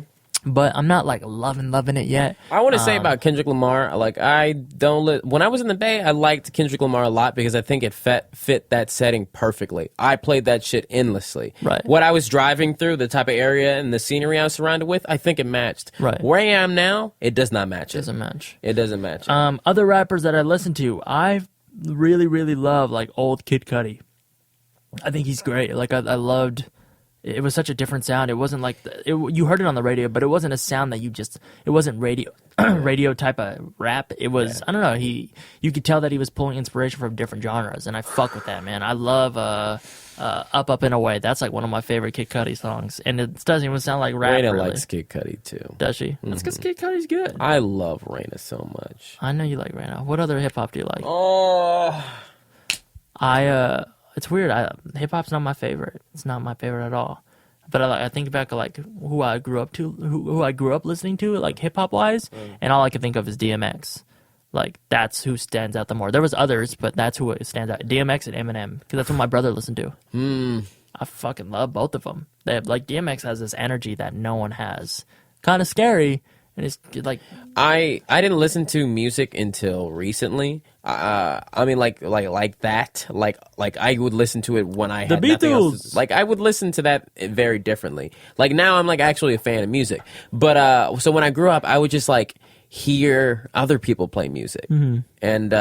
But I'm not like loving it yet. I want to say about Kendrick Lamar, like when I was in the Bay, I liked Kendrick Lamar a lot because I think it fit that setting perfectly. I played that shit endlessly. Right. What I was driving through, the type of area and the scenery I was surrounded with, I think it matched. Right. Where I am now, it does not match it. Doesn't match. It doesn't match it. Other rappers that I listen to, I really, really love like old Kid Cudi. I think he's great. Like I loved it was such a different sound. It wasn't like you heard it on the radio, but it wasn't a sound that it wasn't radio radio type of rap. It was I don't know. You could tell that he was pulling inspiration from different genres, and I fuck with that, man. I love Up and Away. That's like one of my favorite Kid Cudi songs, and it doesn't even sound like rap. Raina really. likes Kid Cudi too. Does she? That's because Kid Cudi's good. I love Raina so much. I know you like Raina. What other hip hop do you like? Oh, It's weird. Hip hop's not my favorite. It's not my favorite at all. But I think back to like who I grew up to, who I grew up listening to, like hip hop wise, and all I can think of is DMX. Like that's who stands out the more. There was others, but that's who stands out. DMX and Eminem, because that's what my brother listened to. I fucking love both of them. They have, like DMX has this energy that no one has. Kind of scary, and it's like I didn't listen to music until recently. I mean, like that. Like I would listen to it when I had nothing else. Like I would listen to that very differently. Like now I'm like actually a fan of music. But so when I grew up, I would just like hear other people play music, and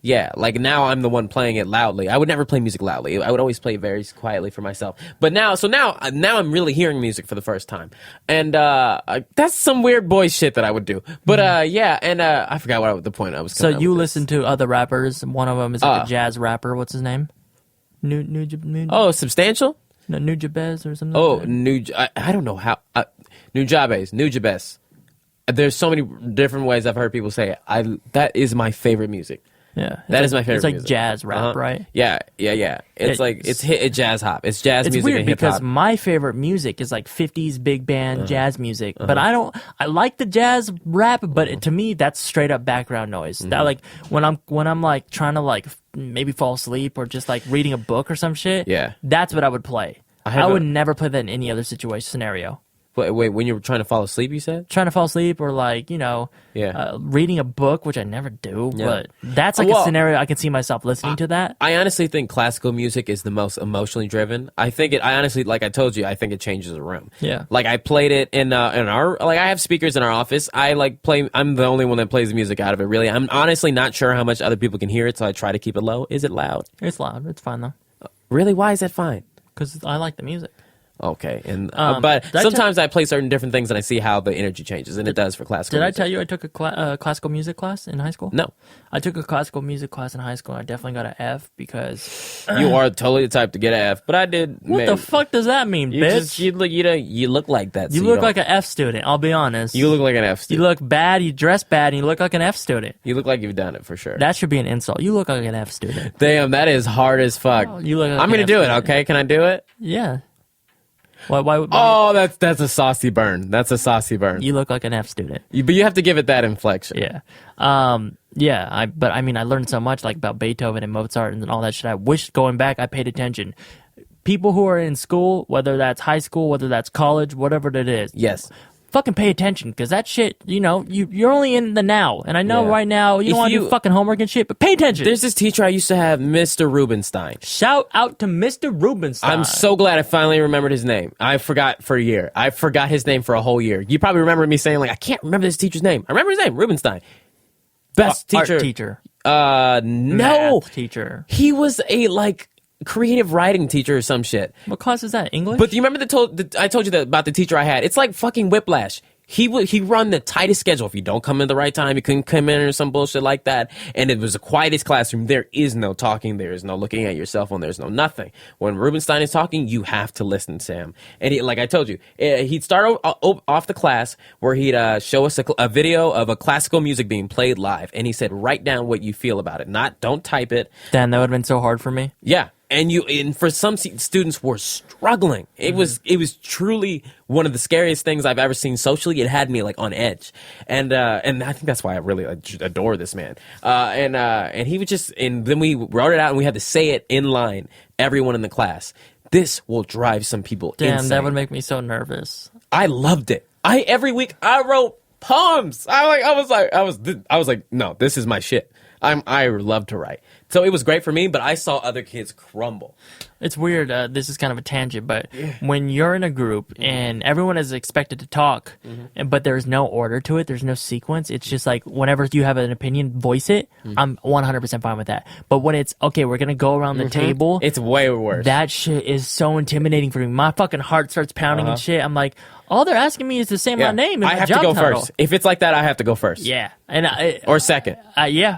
yeah, like now I'm the one playing it loudly. I would never play music loudly. I would always play very quietly for myself. But now I'm really hearing music for the first time, and that's some weird boy shit that I would do. But yeah, and I forgot what the point I was. So you listen to other rappers. One of them is like a jazz rapper. What's his name? Substantial? No, Nujabes or something. Oh, like that. I don't know how. Nujabes. There's so many different ways I've heard people say it. That is my favorite music. Yeah, that is my favorite. It's like music. jazz rap, right? Yeah. It's jazz hop. It's jazz music weird and hip hop. because my favorite music is like 50s big band jazz music, but I like the jazz rap, but to me that's straight up background noise. That like when I'm like trying to like maybe fall asleep or just like reading a book or some shit. Yeah, that's what I would play. I would never play that in any other scenario. Wait, when you were trying to fall asleep, you said? Trying to fall asleep or like, reading a book, which I never do, but that's like a scenario I can see myself listening to that. I honestly think classical music is the most emotionally driven. I honestly, like I told you, I think it changes a room. Yeah. Like I played it in our, like I have speakers in our office. I'm the only one that plays the music out of it, really. I'm honestly not sure how much other people can hear it, so I try to keep it low. Is it loud? It's loud. It's fine though. Really? Why is that fine? Because I like the music. Okay, and but sometimes I play certain different things and I see how the energy changes, and it does for classical music. Did I tell you I took a classical music class in high school? No. I took a classical music class in high school, and I definitely got an F because... You are totally the type to get an F, but I did... What the fuck does that mean, bitch? You look like that. You look like an F student, I'll be honest. You look like an F student. You look bad, you dress bad, and you look like an F student. You look like you've done it, for sure. That should be an insult. You look like an F student. Damn, that is hard as fuck. Oh, you look like I'm going to do it, okay? Can I do it? Yeah. Why, oh, that's a saucy burn. That's a saucy burn. You look like an F student. But you have to give it that inflection. Yeah. But I mean, I learned so much like about Beethoven and Mozart and all that shit. I wish going back I paid attention. People who are in school, whether that's high school, whether that's college, whatever it is. Yes. Fucking pay attention, because that shit, you're only in the now. And I know right now you don't want to do fucking homework and shit, but pay attention. There's this teacher I used to have, Mr. Rubenstein. Shout out to Mr. Rubenstein. I'm so glad I finally remembered his name. I forgot for a year. I forgot his name for a whole year. You probably remember me saying, like, I can't remember this teacher's name. I remember his name, Rubenstein. Best teacher. Art teacher. No. Math teacher. He was a, like... creative writing teacher or some shit. What class is that? English? But do you remember I told you about the teacher I had? It's like fucking whiplash. He run the tightest schedule. If you don't come in the right time, you couldn't come in or some bullshit like that. And it was the quietest classroom. There is no talking. There is no looking at your cell phone. There's no nothing. When Rubenstein is talking, you have to listen to him. And like I told you, he'd start off the class where he'd show us a video of a classical music being played live. And he said, write down what you feel about it. Don't type it. Damn, that would have been so hard for me. Yeah. And for some students were struggling. It was truly one of the scariest things I've ever seen socially. It had me like on edge, and I think that's why I really adore this man. And he would and then we wrote it out and we had to say it in line. Everyone in the class. This will drive some people insane. That would make me so nervous. I loved it. Every week I wrote poems. I was like, no, this is my shit. I love to write. So it was great for me, but I saw other kids crumble. It's weird. This is kind of a tangent, but when you're in a group and everyone is expected to talk, but there's no order to it, there's no sequence. It's just like whenever you have an opinion, voice it. I'm 100% fine with that. But when it's okay, we're gonna go around the table. It's way worse. That shit is so intimidating for me. My fucking heart starts pounding and shit. I'm like, all they're asking me is to say my name. And I my have to job go title. first. If it's like that, I have to go first. Yeah, and Or second.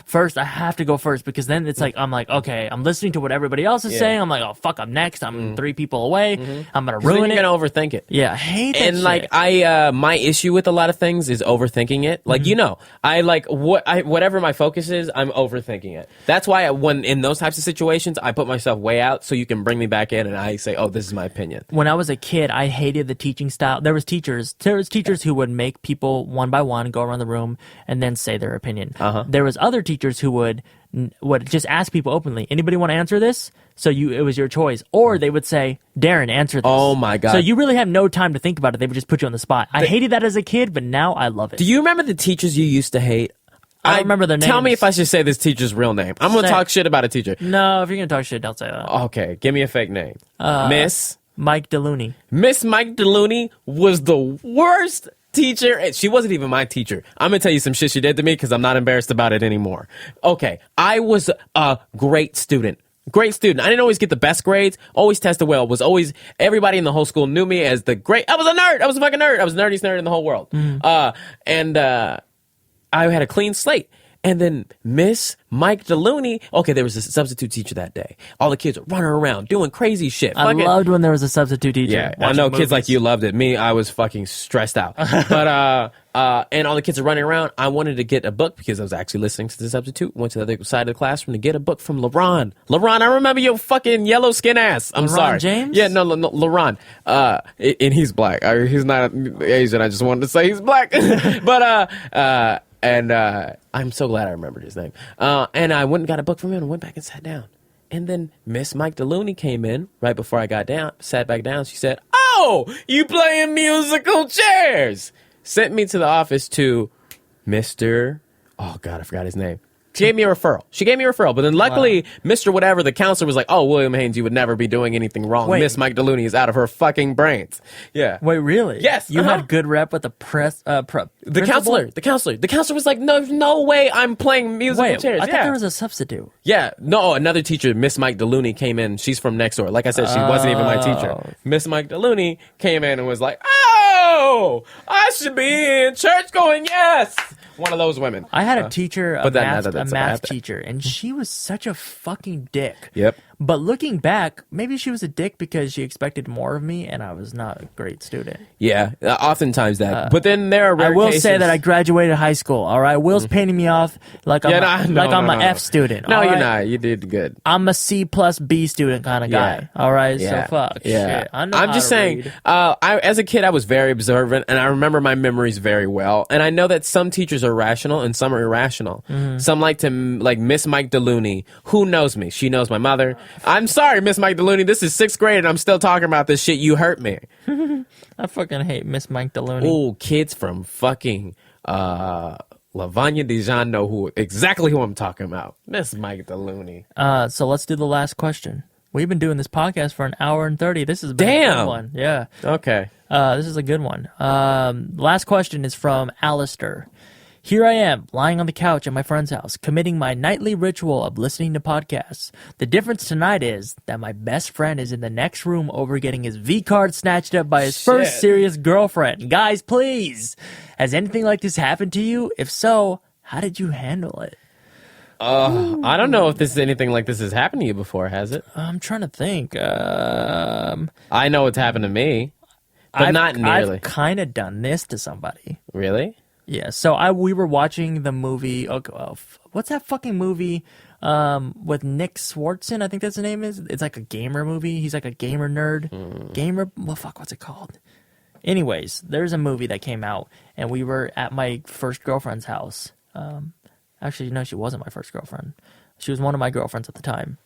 first. I have to go first because then it's like I'm like, okay, I'm listening to what everybody else is saying. I'm like, oh fuck, I'm next. I'm 3 people away. I'm gonna ruin it. You're gonna overthink it. Yeah, I hate that And shit. like my issue with a lot of things is overthinking it. Like I like whatever my focus is, I'm overthinking it. That's why when in those types of situations, I put myself way out so you can bring me back in, and I say, oh, this is my opinion. When I was a kid, I hated the teaching style. There was teachers who would make people one by one go around the room and then say their opinion. There was other teachers who would just ask people openly, anybody want to answer this? So it was your choice. Or they would say, Darren, answer this. Oh my God. So you really have no time to think about it. They would just put you on the spot. I hated that as a kid, but now I love it. Do you remember the teachers you used to hate? I don't remember their names. Tell me if I should say this teacher's real name. I'm going to talk shit about a teacher. No, if you're going to talk shit, don't say that. Okay, give me a fake name. Miss Mike DeLooney. Miss Mike DeLooney was the worst teacher. She wasn't even my teacher. I'm going to tell you some shit she did to me because I'm not embarrassed about it anymore. Okay, I was a great student. Great student. I didn't always get the best grades. Always tested well. Was always, everybody in the whole school knew me as the great. I was a nerd. I was a fucking nerd. I was the nerdiest nerd in the whole world. And I had a clean slate. And then Miss Mike DeLooney, okay, there was a substitute teacher that day. All the kids were running around doing crazy shit. I loved when there was a substitute teacher. Yeah, I know kids like you loved it. Me, I was fucking stressed out. But and all the kids are running around. I wanted to get a book because I was actually listening to the substitute. Went to the other side of the classroom to get a book from LeBron. LeBron, I remember your fucking yellow skin ass. I'm LeBron sorry. James? Yeah, no, LeBron. And he's black. He's not Asian. I just wanted to say he's black. But I'm so glad I remembered his name. And I went and got a book from him and went back and sat down. And then Miss Mike DeLooney came in right before I got down, sat back down. She said, oh, you playing musical chairs. Sent me to the office to Mr. Oh, God, I forgot his name. She gave me a referral. But then luckily, Mr. Whatever, the counselor was like, oh, William Haynes, you would never be doing anything wrong. Wait. Miss Mike DeLooney is out of her fucking brains. Yeah. Wait, really? Yes. You had good rep with the The counselor was like, no way I'm playing musical chairs. I thought there was a substitute. Yeah, no, another teacher, Miss Mike DeLooney, came in. She's from next door. Like I said, she wasn't even my teacher. Miss Mike DeLooney came in and was like, oh, I should be in church going, yes. One of those women. I had a teacher, a math after. teacher, and she was such a fucking dick. Yep. But looking back, maybe she was a dick because she expected more of me, and I was not a great student. Yeah, oftentimes that. But then there are rare I will cases. say that I graduated high school. All right, Will's painting me off like I'm an F student. No, all you're right? not. You did good. I'm a C plus B student kind of guy. All right, so fuck. Shit. I know I'm how just to saying. read. As a kid, I was very observant, and I remember my memories very well. And I know that some teachers are rational and some are irrational. Some like Miss Mike DeLooney. Who knows me? She knows my mother. I'm sorry, Miss Mike DeLooney. This is 6th grade, and I'm still talking about this shit. You hurt me. I fucking hate Miss Mike DeLooney. Ooh, kids from fucking Lavanya Dijon know exactly who I'm talking about. Miss Mike DeLooney. So let's do the last question. We've been doing this podcast for an hour and 30. This is a good one. Yeah. Okay. This is a good one. Last question is from Alistair. Here I am, lying on the couch at my friend's house, committing my nightly ritual of listening to podcasts. The difference tonight is that my best friend is in the next room over getting his V-card snatched up by his first serious girlfriend. Guys, please! Has anything like this happened to you? If so, how did you handle it? I don't know if anything like this has happened to you before, has it? I'm trying to think. I know it's happened to me, but not nearly. I've kind of done this to somebody. Really? Yeah, so we were watching the movie. What's that fucking movie with Nick Swartzen? I think that's the name is. It's like a gamer movie. He's like a gamer nerd. Gamer. Well, fuck, what's it called? Anyways, there's a movie that came out, and we were at my first girlfriend's house. Actually, no, she wasn't my first girlfriend. She was one of my girlfriends at the time,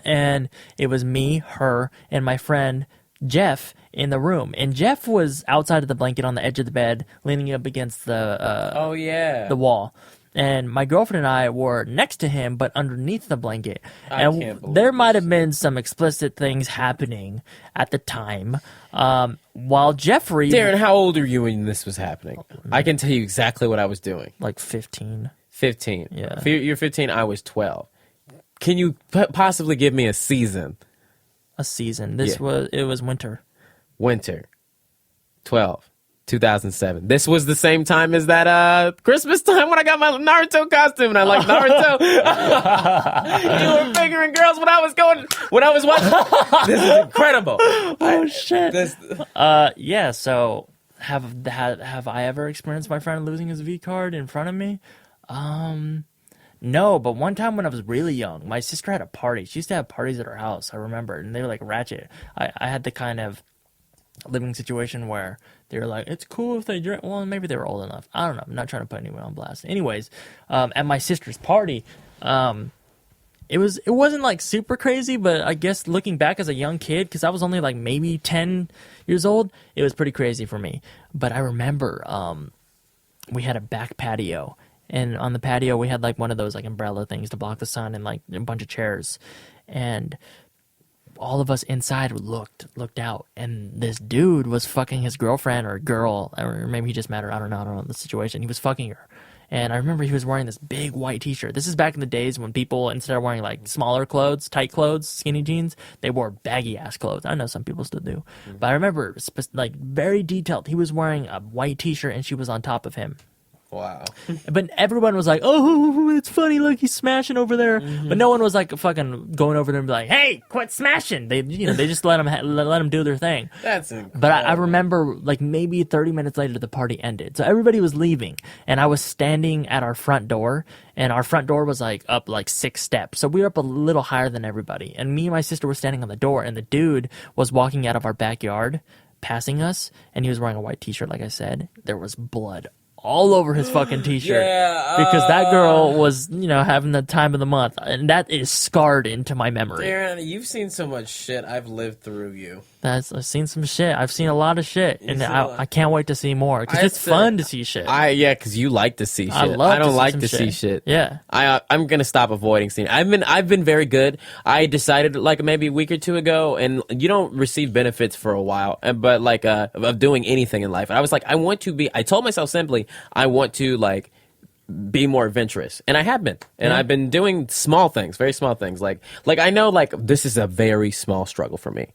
and it was me, her, and my friend Jeff in the room, and Jeff was outside of the blanket on the edge of the bed, leaning up against the wall. and my girlfriend and I were next to him, but underneath the blanket. can't And believe there might have been some explicit things happening at the time. While Jeffrey, Darren, how old are you when this was happening? I can tell you exactly what I was doing. like 15. 15. Yeah. If you're 15, I was 12. Can you possibly give me a season? A season. It was winter. Winter. 12. 2007. This was the same time as that Christmas time when I got my Naruto costume and I like Naruto. You were figuring girls when I was watching. This is incredible. Oh shit. This, Yeah, so have I ever experienced my friend losing his V card in front of me? No, but one time when I was really young, my sister had a party. She used to have parties at her house, I remember, and they were like ratchet. I had the kind of living situation where they were like, it's cool if they drink. Well, maybe they were old enough. I don't know. I'm not trying to put anyone on blast. Anyways, at my sister's party, it wasn't like super crazy, but I guess looking back as a young kid, because I was only like maybe 10 years old, it was pretty crazy for me. But I remember we had a back patio, and on the patio we had like one of those like umbrella things to block the sun and like a bunch of chairs, and all of us inside looked out, and this dude was fucking his girlfriend or girl, or maybe he just met her. I don't know the situation. He was fucking her. And I remember he was wearing this big white t-shirt. This is back in the days when people, instead of wearing like smaller clothes, tight clothes, skinny jeans, they wore baggy ass clothes. I know some people still do. But I remember like very detailed. He was wearing a white t-shirt and she was on top of him. wow. But everyone was like, oh, it's funny, look, he's smashing over there. But no one was like fucking going over there and be like, hey, quit smashing. They just let him do their thing. That's incredible. But I remember like maybe 30 minutes later the party ended. So everybody was leaving and I was standing at our front door, and our front door was like up like 6 steps. So we were up a little higher than everybody. And me and my sister were standing on the door, and the dude was walking out of our backyard passing us, and he was wearing a white t-shirt like I said. There was blood all over his fucking t-shirt. Because that girl was, having the time of the month, and that is scarred into my memory. Darren, you've seen so much shit. I've lived through you. I've seen some shit. I've seen a lot of shit, and I can't wait to see more, because it's fun to see shit. Because you like to see shit. I don't like to see shit. Yeah. I'm gonna stop avoiding seeing. I've been very good. I decided like maybe a week or two ago, and you don't receive benefits for a while, but like of doing anything in life. And I was like, I told myself simply, I want to like be more adventurous, and I have been, and I've been doing small things, very small things. Like I know like this is a very small struggle for me.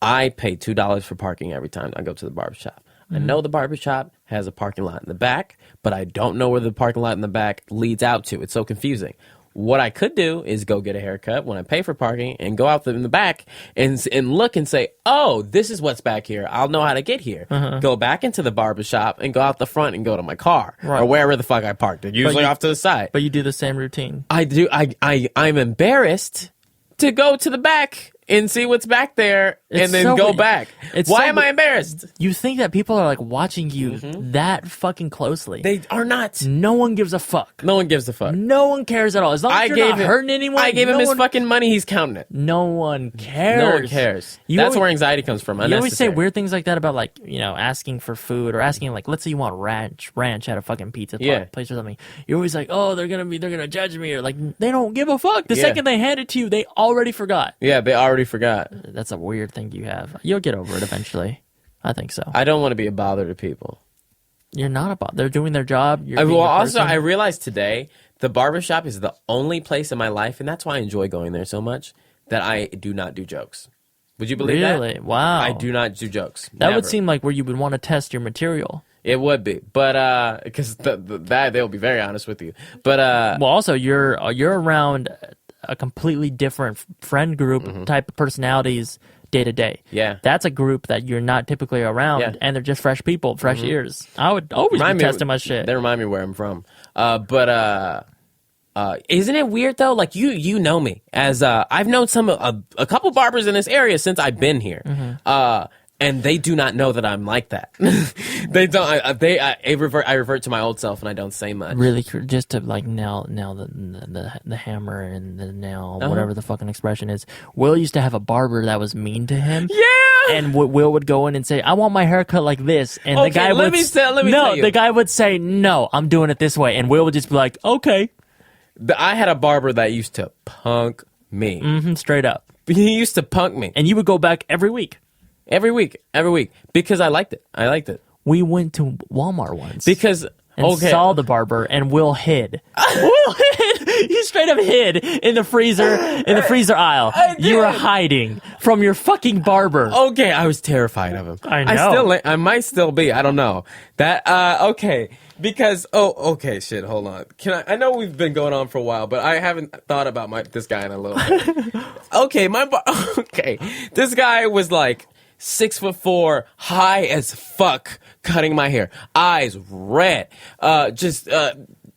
I pay $2 for parking every time I go to the barbershop. I know the barbershop has a parking lot in the back, but I don't know where the parking lot in the back leads out to. It's so confusing. What I could do is go get a haircut when I pay for parking and go out in the back and look and say, oh, this is what's back here. I'll know how to get here. Go back into the barbershop and go out the front and go to my car or wherever the fuck I parked it, usually off to the side. But you do the same routine. I do. I'm embarrassed to go to the back and see what's back there and then go back. Why am I embarrassed? You think that people are like watching you that fucking closely. They are not. No one gives a fuck. No one gives a fuck. No one cares at all. As long as you're not hurting anyone. I gave him his fucking money. He's counting it. No one cares. No one cares. That's where anxiety comes from. You always say weird things like that about like, asking for food or asking like, let's say you want ranch at a fucking pizza place or something. You're always like, oh, they're gonna judge me, or like they don't give a fuck. The second they hand it to you, they already forgot. Yeah, they already forgot. That's a weird thing you have. You'll get over it eventually. I think so. I don't want to be a bother to people. You're not a bother. They're doing their job. I realized today the barbershop is the only place in my life, and that's why I enjoy going there so much, that I do not do jokes. Would you believe that? Really? Wow. I do not do jokes. That would seem like where you would want to test your material. It would be, but because they'll be very honest with you. But also you're around a completely different friend group type of personalities day to day. Yeah. That's a group that you're not typically around, and they're just fresh people, fresh ears. I would always be testing my shit. They remind me where I'm from. But isn't it weird though? Like you know me as I've known a couple barbers in this area since I've been here. And they do not know that I'm like that. They don't. I revert to my old self, and I don't say much. Really, just to like nail the hammer and the nail, whatever the fucking expression is. Will used to have a barber that was mean to him. Yeah. and Will would go in and say, "I want my haircut like this," and the guy would tell you. the guy would say, "No, I'm doing it this way," and Will would just be like, "Okay." I had a barber that used to punk me. Straight up. He used to punk me. And you would go back every week. Every week. Because I liked it. We went to Walmart once. Because... And saw the barber, and Will hid. Will hid. He straight up hid in the freezer aisle. You were hiding from your fucking barber. Okay, I was terrified of him. I know. I might still be. I don't know. That okay. Because okay, shit, hold on. I know we've been going on for a while, but I haven't thought about this guy in a little bit. Okay, this guy was like 6'4", high as fuck, cutting my hair, eyes red,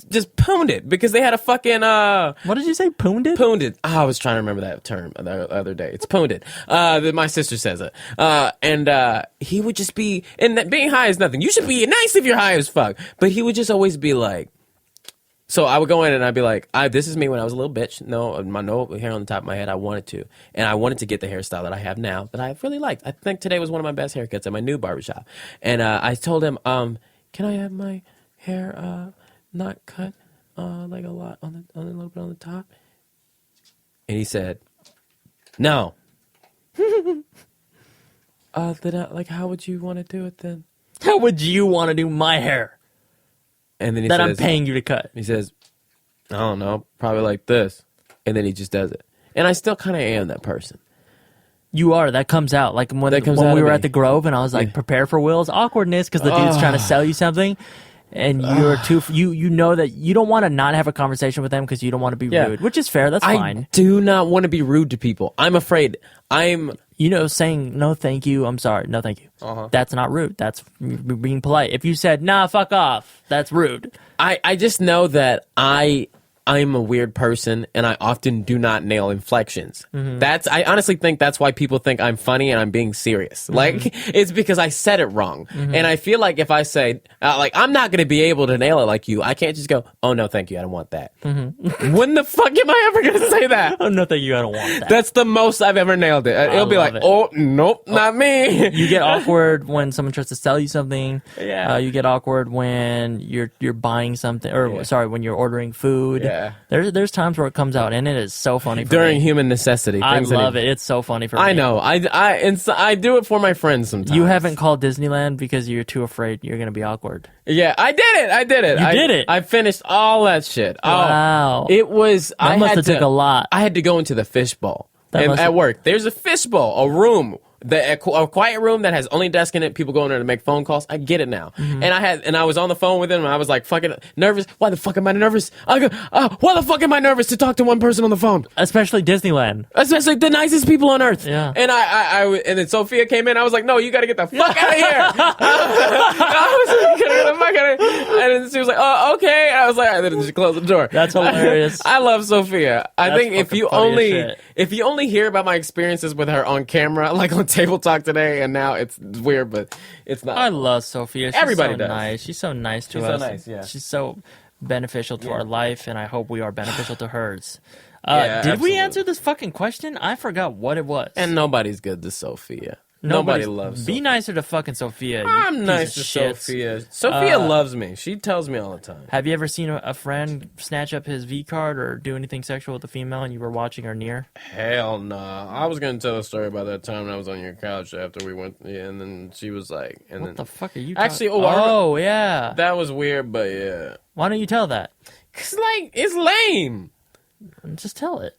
just pooned it because they had a fucking What did you say? Pooned it? Pooned it. I was trying to remember that term the other day. It's pooned it. My sister says it. And he would just be, and being high is nothing. You should be nice if you're high as fuck. But he would just always be like. So I would go in and I'd be like, this is me when I was a little bitch. No hair on the top of my head. I wanted to. And I wanted to get the hairstyle that I have now that I really liked. I think today was one of my best haircuts at my new barbershop. And I told him, can I have my hair not cut like a lot on a little bit on the top? And he said, no. Then how would you want to do it then? How would you want to do my hair? And then he that says, I'm paying you to cut. He says, I don't know, probably like this. And then he just does it. And I still kind of am that person. You are. That comes out. Like when we were at the Grove and I was like, prepare for Will's awkwardness because the dude's trying to sell you something. And you're you know that you don't want to not have a conversation with them because you don't want to be rude, which is fair. That's fine. I do not want to be rude to people. I'm afraid. Saying no thank you, I'm sorry, no thank you. That's not rude. That's being polite. If you said, nah, fuck off, that's rude. I just know that I'm a weird person and I often do not nail inflections. I honestly think that's why people think I'm funny and I'm being serious. Like, it's because I said it wrong. And I feel like if I say, I'm not going to be able to nail it like you, I can't just go, oh, no, thank you, I don't want that. When the fuck am I ever going to say that? Oh, no, thank you, I don't want that. That's the most I've ever nailed it. It'll be like, oh, nope, not me. You get awkward when someone tries to sell you something. Yeah. You get awkward when you're buying something, when you're ordering food. Yeah. There's times where it comes out, and it is so funny for during me. human necessity. I love it. It's so funny for me. I know. I do it for my friends sometimes. You haven't called Disneyland because you're too afraid you're going to be awkward. Yeah, I did it. You did it. I finished all that shit. Wow. It was. That must have took a lot. I had to go into the fishbowl at work. There's a fishbowl, a room. A quiet room that has only a desk in it, people go in there to make phone calls. I get it now. And I was on the phone with him and I was like fucking nervous. Why the fuck am I nervous? I go, why the fuck am I nervous to talk to one person on the phone? Especially Disneyland. Especially the nicest people on earth. Yeah. And and then Sophia came in. I was like, no, you gotta get the fuck out of here. I was like, get the fuck out of here. And then she was like, oh, okay. And I was like, all right, then she closed the door. That's hilarious. I love Sophia. I think if you shit. only hear about my experiences with her on camera, like on Table Talk today, and now it's weird, but it's not. I love Sophia. She's Everybody so does. Nice. She's so nice to us. She's so nice, yeah. She's so beneficial to our life, and I hope we are beneficial to hers. Yeah, did absolutely. we answer this fucking question? I forgot what it was. And nobody's good to Sophia. Nobody loves Sophia. Be nicer to fucking Sophia. I'm nice to Sophia. Sophia loves me. She tells me all the time. Have you ever seen a friend snatch up his V card or do anything sexual with a female and you were watching or near? Hell no. I was going to tell a story about that time when I was on your couch after we went, and then she was like... What the fuck are you actually, talking? Yeah. That was weird, but yeah. Why don't you tell that? Because, it's lame. Just tell it.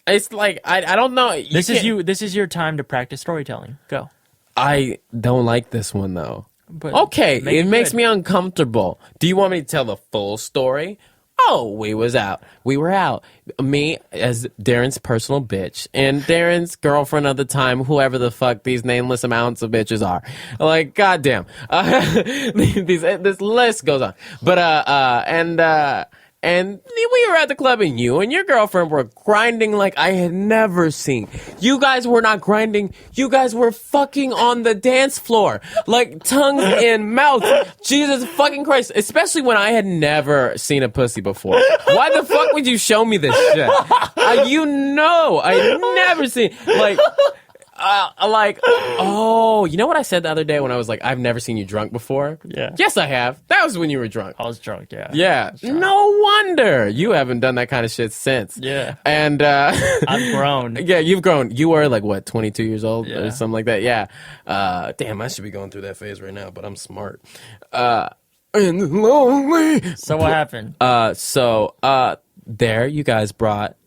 It's like, I don't know. This is your time to practice storytelling. Go. I don't like this one, though. But okay, it makes me uncomfortable. Do you want me to tell the full story? Oh, we were out. Me as Darren's personal bitch and Darren's girlfriend at the time, whoever the fuck these nameless amounts of bitches are. Like, goddamn. This list goes on. But, and we were at the club and you and your girlfriend were grinding like I had never seen. You guys were not grinding. You guys were fucking on the dance floor. Like tongues in mouth. Jesus fucking Christ. Especially when I had never seen a pussy before. Why the fuck would you show me this shit? I never seen. Like... you know what I said the other day when I was like, I've never seen you drunk before? Yeah. Yes, I have. That was when you were drunk. I was drunk, yeah. Yeah. No wonder. You haven't done that kind of shit since. Yeah. And, I've grown. Yeah, you've grown. You were like, what, 22 years old Yeah. or something like that? Yeah. Damn, I should be going through that phase right now, but I'm smart. And lonely. So what happened? There you guys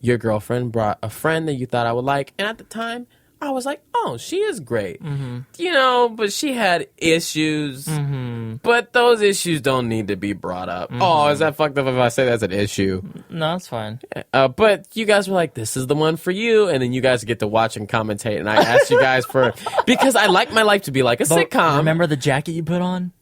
your girlfriend brought a friend that you thought I would like. And at the time, I was like, oh, she is great. Mm-hmm. You know, but she had issues. Mm-hmm. But those issues don't need to be brought up. Mm-hmm. Oh, is that fucked up if I say that's an issue? No, it's fine. But you guys were like, this is the one for you. And then you guys get to watch and commentate. And I asked you guys because I like my life to be like a sitcom. Remember the jacket you put on?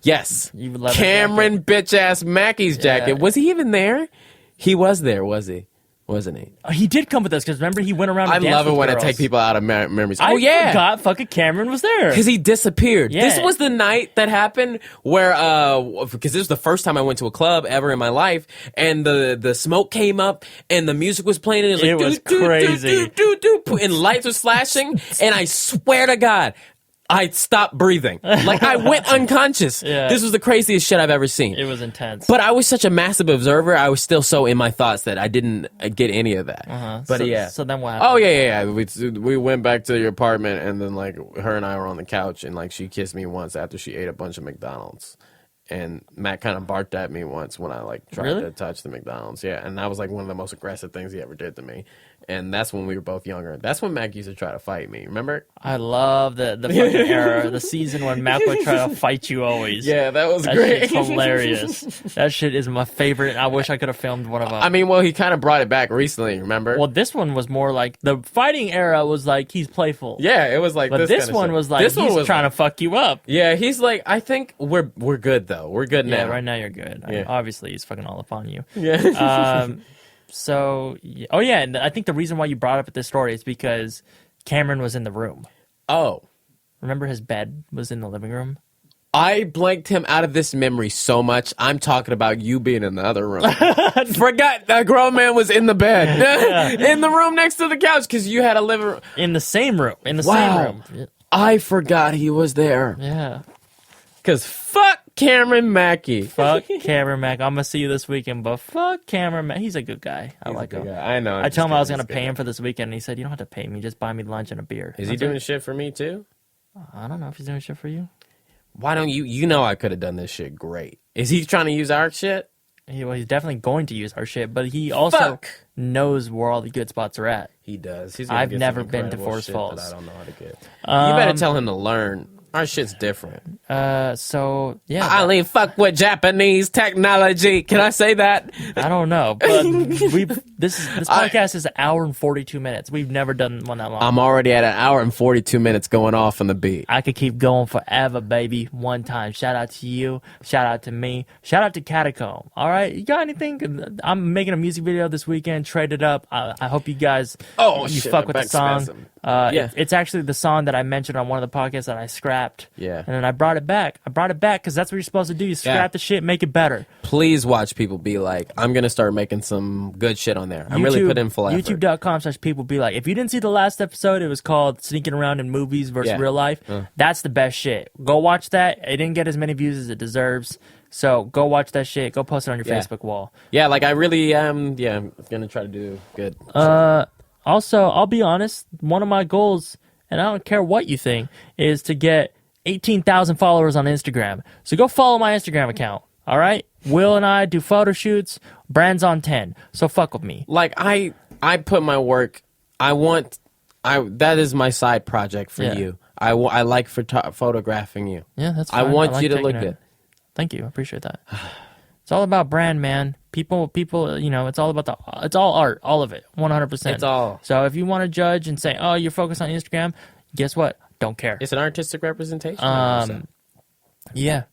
Yes. You love Cameron bitch-ass Mackey's jacket. Yeah. Was he even there? He was there, was he? Wasn't he? He did come with us because remember he went around. I and danced love it with when girls. I take people out of memories. I Oh yeah, forgot fucking Cameron was there because he disappeared. Yeah. This was the night that happened where because this was the first time I went to a club ever in my life, and the smoke came up and the music was playing, and It was crazy. And lights were flashing, and I swear to God, I stopped breathing. Like I went unconscious. Yeah. This was the craziest shit I've ever seen. It was intense. But I was such a massive observer. I was still so in my thoughts that I didn't get any of that. But so, yeah. So then what happened? Oh yeah. We went back to your apartment, and then like her and I were on the couch, and like she kissed me once after she ate a bunch of McDonald's. And Matt kind of barked at me once when I like tried to touch the McDonald's. Yeah, and that was like one of the most aggressive things he ever did to me. And that's when we were both younger. That's when Mac used to try to fight me. Remember? I love the fucking era, the season when Mac would try to fight you always. Yeah, that was That great. shit's hilarious. That shit is my favorite. I wish I could have filmed one of them. I mean, well, he kind of brought it back recently. Remember? Well, this one was more like the fighting era was like he's playful. Yeah, it was like. But this kind of one shit. was like This one he's was trying to fuck you up. Yeah, he's like, I think we're good though. We're good Yeah, now. right now you're good. I mean, obviously, he's fucking all up on you. Yeah. And I think the reason why you brought up this story is because Cameron was in the room. Oh. Remember his bed was in the living room? I blanked him out of this memory so much. I'm talking about you being in the other room. Forgot that grown man was in the bed. In the room next to the couch because you had a living room. In the same room. In the same room. I forgot he was there. Yeah. Because fuck Cameron Mackey. Fuck Cameron Mack. I'm going to see you this weekend, but fuck Cameron Mack. He's a good guy. I like him. I know. I told him I was going to pay him for this weekend, and he said, you don't have to pay me. Just buy me lunch and a beer. Is he doing shit for me too? I don't know if he's doing shit for you. Why don't you? You know I could have done this shit great. Is he trying to use our shit? He's definitely going to use our shit, but he also knows where all the good spots are at. He does. I've never been to Forest Falls. I don't know how to get. You better tell him to learn. Our shit's different. So yeah, I only fuck with Japanese technology. Can I say that? I don't know, but this podcast is an hour and 42 minutes. We've never done one that long. I'm already at an hour and 42 minutes going off on the beat. I could keep going forever, baby. One time. Shout out to you. Shout out to me. Shout out to Catacomb. All right, you got anything? I'm making a music video this weekend. Trade it up. I hope you guys. Fuck with the song. It's actually the song that I mentioned on one of the podcasts that I scrapped. Yeah. And then I brought it back. because that's what you're supposed to do. You scrap the shit, make it better. Please watch people be like, I'm going to start making some good shit on there. I'm really putting in full effort. YouTube.com/people be like. If you didn't see the last episode, it was called Sneaking Around in Movies versus Real Life. That's the best shit. Go watch that. It didn't get as many views as it deserves. So go watch that shit. Go post it on your Facebook wall. Yeah, like I really am. I'm going to try to do good. Also, I'll be honest, one of my goals, and I don't care what you think, is to get 18,000 followers on Instagram. So go follow my Instagram account, all right? Will and I do photo shoots, brands on 10. So fuck with me. Like, I put my work, that is my side project for you. I like photographing you. Yeah, that's fine. I want like you to look it. good. Thank you. I appreciate that. It's all about brand, man. People, it's all about it's all art, all of it, 100%. It's all. So if you want to judge and say, oh, you're focused on Instagram, guess what? Don't care. It's an artistic representation. Yeah.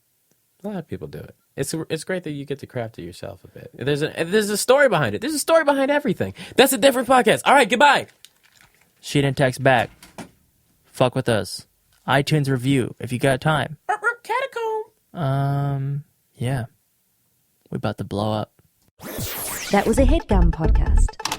A lot of people do it. It's great that you get to craft it yourself a bit. There's a story behind it. There's a story behind everything. That's a different podcast. All right, goodbye. She didn't text back. Fuck with us. iTunes review if you got time. Catacomb. Yeah. We about to blow up. That was a HeadGum podcast.